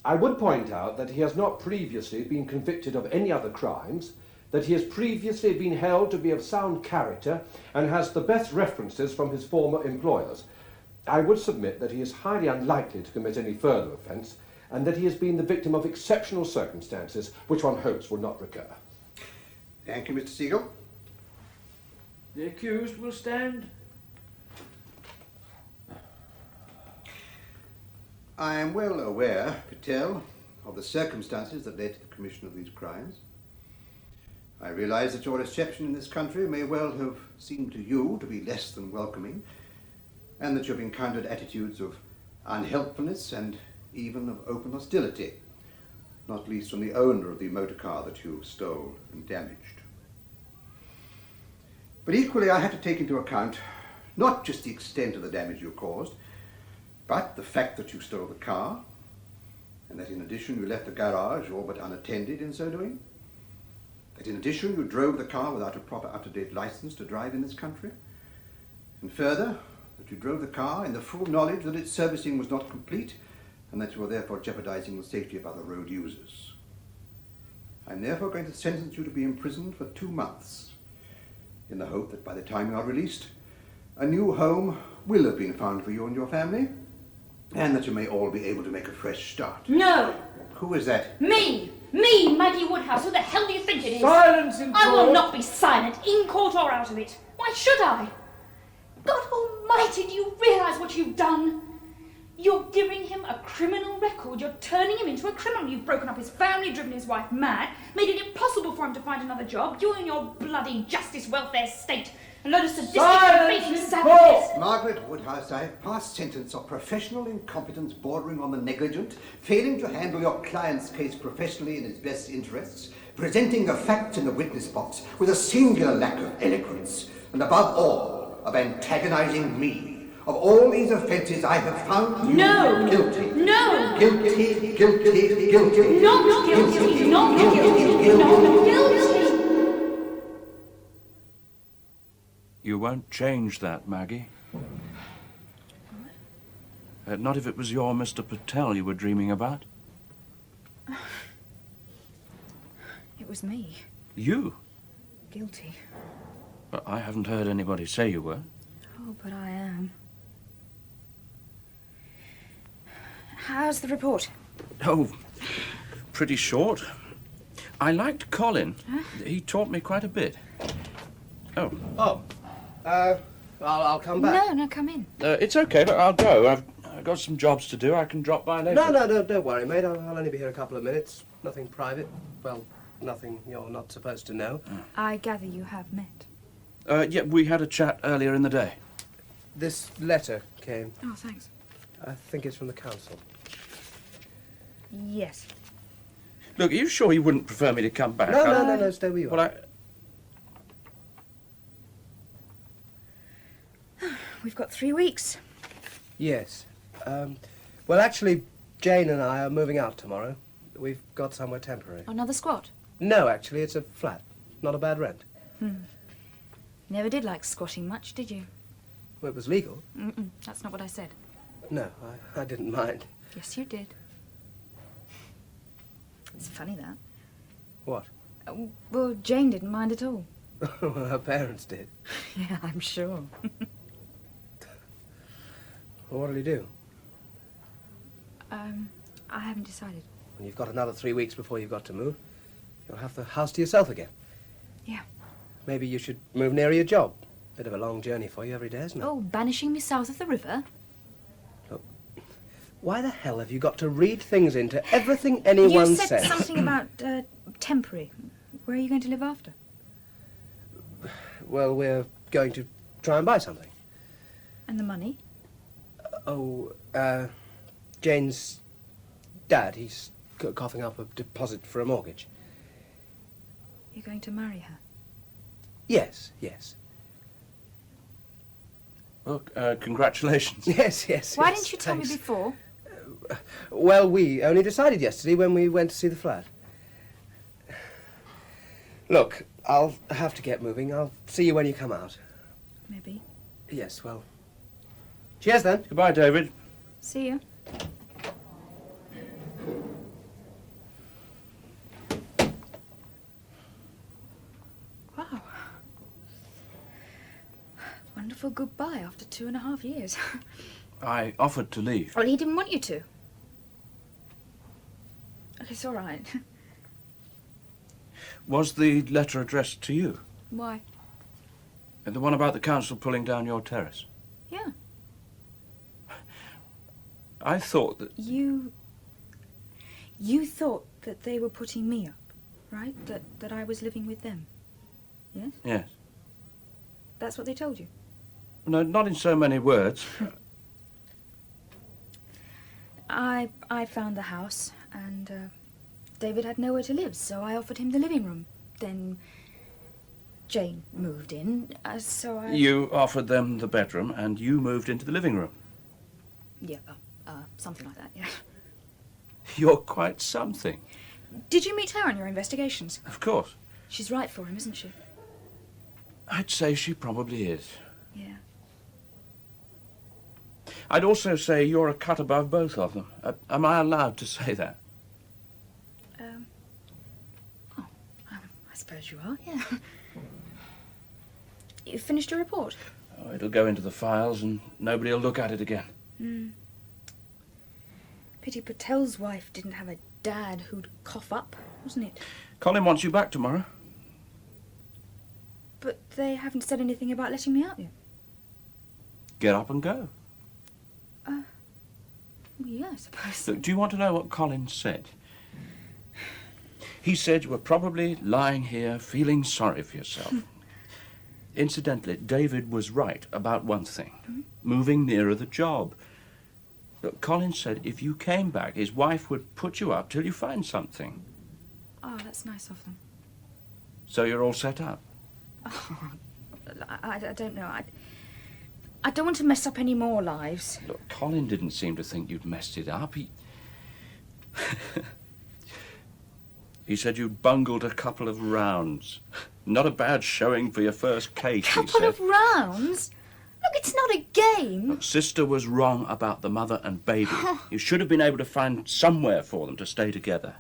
Speaker 4: I would point out that he has not previously been convicted of any other crimes, that he has previously been held to be of sound character and has the best references from his former employers. I would submit that he is highly unlikely to commit any further offence and that he has been the victim of exceptional circumstances which one hopes will not recur.
Speaker 12: Thank you, Mr. Siegel.
Speaker 14: The accused will stand.
Speaker 12: I am well aware, Patel, of the circumstances that led to the commission of these crimes. I realize that your reception in this country may well have seemed to you to be less than welcoming, and that you have encountered attitudes of unhelpfulness and even of open hostility, not least from the owner of the motor car that you stole and damaged. But equally, I have to take into account not just the extent of the damage you caused, but the fact that you stole the car, and that in addition you left the garage all but unattended in so doing, that in addition you drove the car without a proper up-to-date license to drive in this country, and further, that you drove the car in the full knowledge that its servicing was not complete, and that you were therefore jeopardizing the safety of other road users. I'm therefore going to sentence you to be imprisoned for 2 months, in the hope that by the time you are released, a new home will have been found for you and your family, and that you may all be able to make a fresh start.
Speaker 16: No!
Speaker 12: Who is that?
Speaker 16: Me! Me, Maggie Woodhouse. Who the hell do you think it is?
Speaker 11: Silence in
Speaker 16: I will
Speaker 11: court.
Speaker 16: not be silent, in court or out of it. Why should I? God almighty, do you realise what you've done? You're giving him a criminal record. You're turning him into a criminal. You've broken up his family, driven his wife mad, made it impossible for him to find another job. You and your bloody justice welfare state. A load of sadistic and fading savages.
Speaker 12: Margaret Woodhouse, I have passed sentence of professional incompetence bordering on the negligent, failing to handle your client's case professionally in his best interests, presenting the facts in the witness box with a singular lack of eloquence, and above all, of antagonizing me. Of all these offences, I have found you guilty.
Speaker 16: No!
Speaker 12: Guilty, guilty, guilty.
Speaker 16: Not guilty, not guilty, not guilty.
Speaker 11: You won't change that, Maggie. Not if it was your Mr. Patel you were dreaming about.
Speaker 3: It was me.
Speaker 11: You?
Speaker 3: Guilty.
Speaker 11: But I haven't heard anybody say you were.
Speaker 3: Oh, but I am. How's the report?
Speaker 11: Oh, pretty short. I liked Colin.
Speaker 3: Huh?
Speaker 11: He taught me quite a bit. Oh.
Speaker 5: Oh. I'll come back.
Speaker 3: No, come in.
Speaker 11: It's okay, but I'll go. I've got some jobs to do. I can drop by later.
Speaker 5: No, don't worry, mate. I'll only be here a couple of minutes. Nothing private. Well, nothing you're not supposed to know.
Speaker 3: I gather you have met.
Speaker 11: Yeah, we had a chat earlier in the day.
Speaker 5: This letter came.
Speaker 3: Oh, thanks.
Speaker 5: I think it's from the council.
Speaker 3: Yes.
Speaker 11: Look, are you sure you wouldn't prefer me to come back?
Speaker 5: No, stay where you are.
Speaker 11: Well,
Speaker 3: We've got 3 weeks.
Speaker 5: Yes. Well, actually, Jane and I are moving out tomorrow. We've got somewhere temporary.
Speaker 3: Another squat?
Speaker 5: No, actually, it's a flat. Not a bad rent.
Speaker 3: Never did like squatting much, did you?
Speaker 5: Well, it was legal.
Speaker 3: That's not what I said.
Speaker 5: No, I didn't mind.
Speaker 3: Yes, you did. It's funny, that.
Speaker 5: What?
Speaker 3: Well, Jane didn't mind at all.
Speaker 5: Well, her parents did.
Speaker 3: Yeah, I'm sure.
Speaker 5: Well, what'll you do?
Speaker 3: I haven't decided.
Speaker 5: Well, you've got another 3 weeks before you've got to move. You'll have the house to yourself again.
Speaker 3: Yeah.
Speaker 5: Maybe you should move nearer your job. Bit of a long journey for you every day, isn't it?
Speaker 3: Oh, banishing me south of the river?
Speaker 5: Look, why the hell have you got to read things into everything anyone
Speaker 3: You
Speaker 5: says?
Speaker 3: said something about temporary. Where are you going to live after?
Speaker 5: Well, we're going to try and buy something.
Speaker 3: And the money?
Speaker 5: Jane's dad, he's coughing up a deposit for a mortgage.
Speaker 3: You're going to marry her?
Speaker 5: Yes.
Speaker 11: well, congratulations.
Speaker 5: Yes.
Speaker 3: Why didn't you tell me before?
Speaker 5: Well, we only decided yesterday when we went to see the flat. Look, I'll have to get moving. I'll see you when you come out.
Speaker 3: Maybe.
Speaker 5: Yes, well. Cheers, then.
Speaker 11: Goodbye, David.
Speaker 3: See you. Wow. Wonderful goodbye after 2.5 years.
Speaker 11: I offered to leave.
Speaker 3: Well, he didn't want you to. It's all right.
Speaker 11: Was the letter addressed to you?
Speaker 3: Why?
Speaker 11: And the one about the council pulling down your terrace?
Speaker 3: Yeah.
Speaker 11: I thought that...
Speaker 3: You thought that they were putting me up, right? That I was living with them. Yes?
Speaker 11: Yes.
Speaker 3: That's what they told you?
Speaker 11: No, not in so many words.
Speaker 3: I found the house, and David had nowhere to live, so I offered him the living room. Then Jane moved in, so I...
Speaker 11: You offered them the bedroom, and you moved into the living room.
Speaker 3: Yeah, something like that, yeah.
Speaker 11: You're quite something.
Speaker 3: Did you meet her on your investigations?
Speaker 11: Of course.
Speaker 3: She's right for him, isn't she?
Speaker 11: I'd say she probably is.
Speaker 3: Yeah.
Speaker 11: I'd also say you're a cut above both of them. Am I allowed to say that?
Speaker 3: I suppose you are, yeah. You finished your report?
Speaker 11: Oh, it'll go into the files and nobody will look at it again.
Speaker 7: Pity Patel's wife didn't have a dad who'd cough up, wasn't it?
Speaker 11: Colin wants you back tomorrow.
Speaker 7: But they haven't said anything about letting me out yet.
Speaker 11: Get up and go.
Speaker 7: Well, yeah, I suppose so.
Speaker 11: Look, do you want to know what Colin said? He said you were probably lying here feeling sorry for yourself. Incidentally, David was right about one thing. Moving nearer the job. Look, Colin said if you came back, his wife would put you up till you find something.
Speaker 7: Oh, that's nice of them.
Speaker 11: So you're all set up?
Speaker 7: Oh, I don't know. I don't want to mess up any more lives.
Speaker 11: Look, Colin didn't seem to think you'd messed it up. He said you'd bungled a couple of rounds. Not a bad showing for your first case, he said.
Speaker 7: Couple of rounds? Look, it's not a game.
Speaker 11: Look, Sister was wrong about the mother and baby. You should have been able to find somewhere for them to stay together.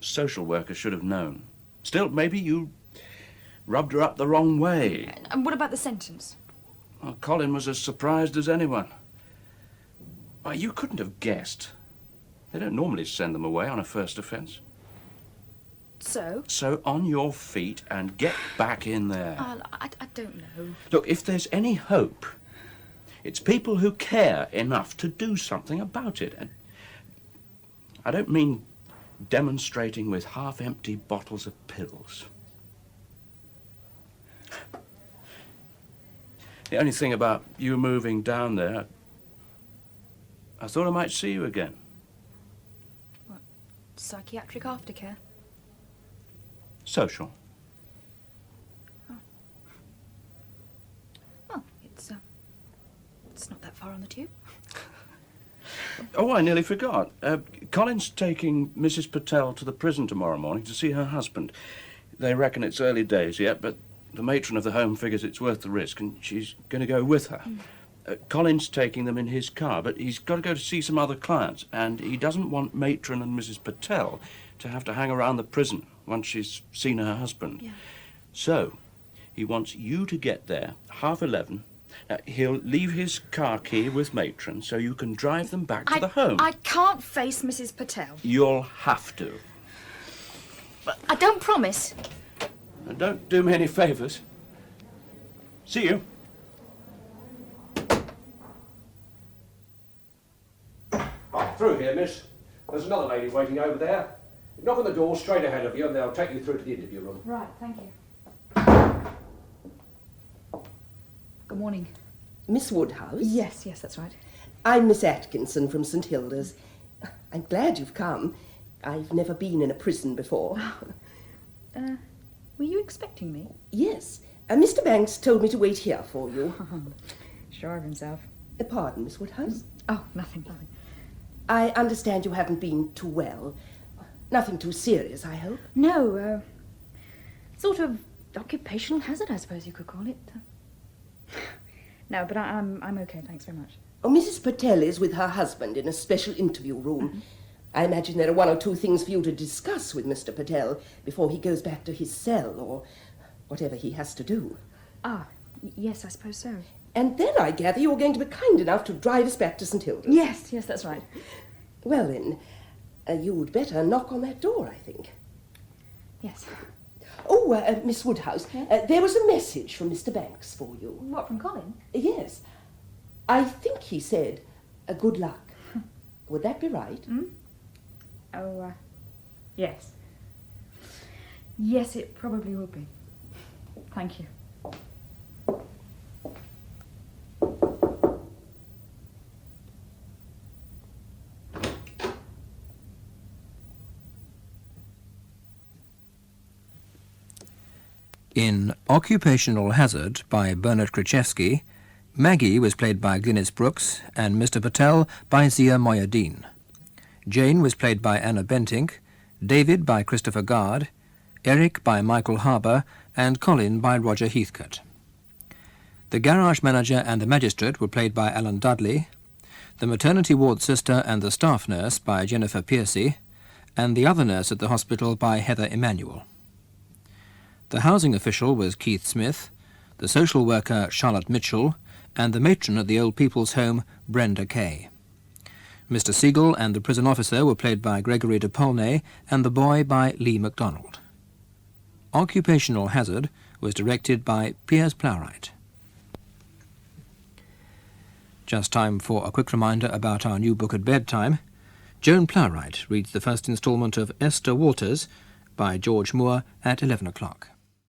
Speaker 11: Social worker should have known. Still, maybe you rubbed her up the wrong way.
Speaker 7: And what about the sentence?
Speaker 11: Well, Colin was as surprised as anyone. Why, you couldn't have guessed. They don't normally send them away on a first offence.
Speaker 7: So?
Speaker 11: So on your feet and get back in there.
Speaker 7: I don't know.
Speaker 11: Look, if there's any hope, it's people who care enough to do something about it. And I don't mean demonstrating with half-empty bottles of pills. The only thing about you moving down there, I thought I might see you again.
Speaker 7: What, psychiatric aftercare?
Speaker 11: Social.
Speaker 7: Oh. Well, it's not that far on the tube.
Speaker 11: Oh, I nearly forgot. Colin's taking Mrs. Patel to the prison tomorrow morning to see her husband. They reckon it's early days yet, but the matron of the home figures it's worth the risk, and she's going to go with her. Colin's taking them in his car, but he's got to go to see some other clients, and he doesn't want matron and Mrs. Patel to have to hang around the prison once she's seen her husband.
Speaker 7: Yeah.
Speaker 11: So, he wants you to get there 11:30. He'll leave his car key with matron so you can drive them back to the home.
Speaker 7: I can't face Mrs. Patel.
Speaker 11: You'll have to.
Speaker 7: But I don't promise.
Speaker 11: And don't do me any favours. See you.
Speaker 4: Right, through here, miss. There's another lady waiting over there. Knock on the door straight ahead of you and they'll take you through to the interview room.
Speaker 3: Right, thank you. Good morning.
Speaker 17: Miss Woodhouse?
Speaker 3: Yes, that's right.
Speaker 17: I'm Miss Atkinson from St. Hilda's. I'm glad you've come. I've never been in a prison before.
Speaker 3: Were you expecting me?
Speaker 17: Yes. Mr. Banks told me to wait here for you.
Speaker 3: Sure of himself.
Speaker 17: Pardon, Miss Woodhouse?
Speaker 3: Oh, nothing.
Speaker 17: I understand you haven't been too well. Nothing too serious, I hope?
Speaker 3: No, sort of occupational hazard, I suppose you could call it. No, but I'm okay, thanks very much.
Speaker 17: Oh, Mrs. Patel is with her husband in a special interview room. I imagine there are one or two things for you to discuss with Mr. Patel before he goes back to his cell or whatever he has to do.
Speaker 3: Yes, I suppose so.
Speaker 17: And then I gather you're going to be kind enough to drive us back to St. Hilda's.
Speaker 3: Yes, that's right.
Speaker 17: Well then, you'd better knock on that door, I think.
Speaker 3: Yes.
Speaker 17: Oh, Miss Woodhouse, there was a message from Mr. Banks for you.
Speaker 3: What, from Colin?
Speaker 17: Yes. I think he said, good luck. Would that be right?
Speaker 3: Oh, yes. Yes, it probably would be. Thank you.
Speaker 1: In Occupational Hazard by Bernard Crecheski, Maggie was played by Glynis Brooks and Mr. Patel by Zia Mohyeddin. Jane was played by Anna Bentinck, David by Christopher Guard, Eric by Michael Harbour, and Colin by Roger Heathcote. The garage manager and the magistrate were played by Alan Dudley, the maternity ward sister and the staff nurse by Jennifer Piercy, and the other nurse at the hospital by Heather Emanuel. The housing official was Keith Smith, the social worker Charlotte Mitchell, and the matron at the Old People's Home, Brenda Kay. Mr. Siegel and the prison officer were played by Gregory de Paulnay and the boy by Lee MacDonald. Occupational Hazard was directed by Piers Plowright. Just time for a quick reminder about our new book at bedtime. Joan Plowright reads the first instalment of Esther Walters by George Moore at 11 o'clock.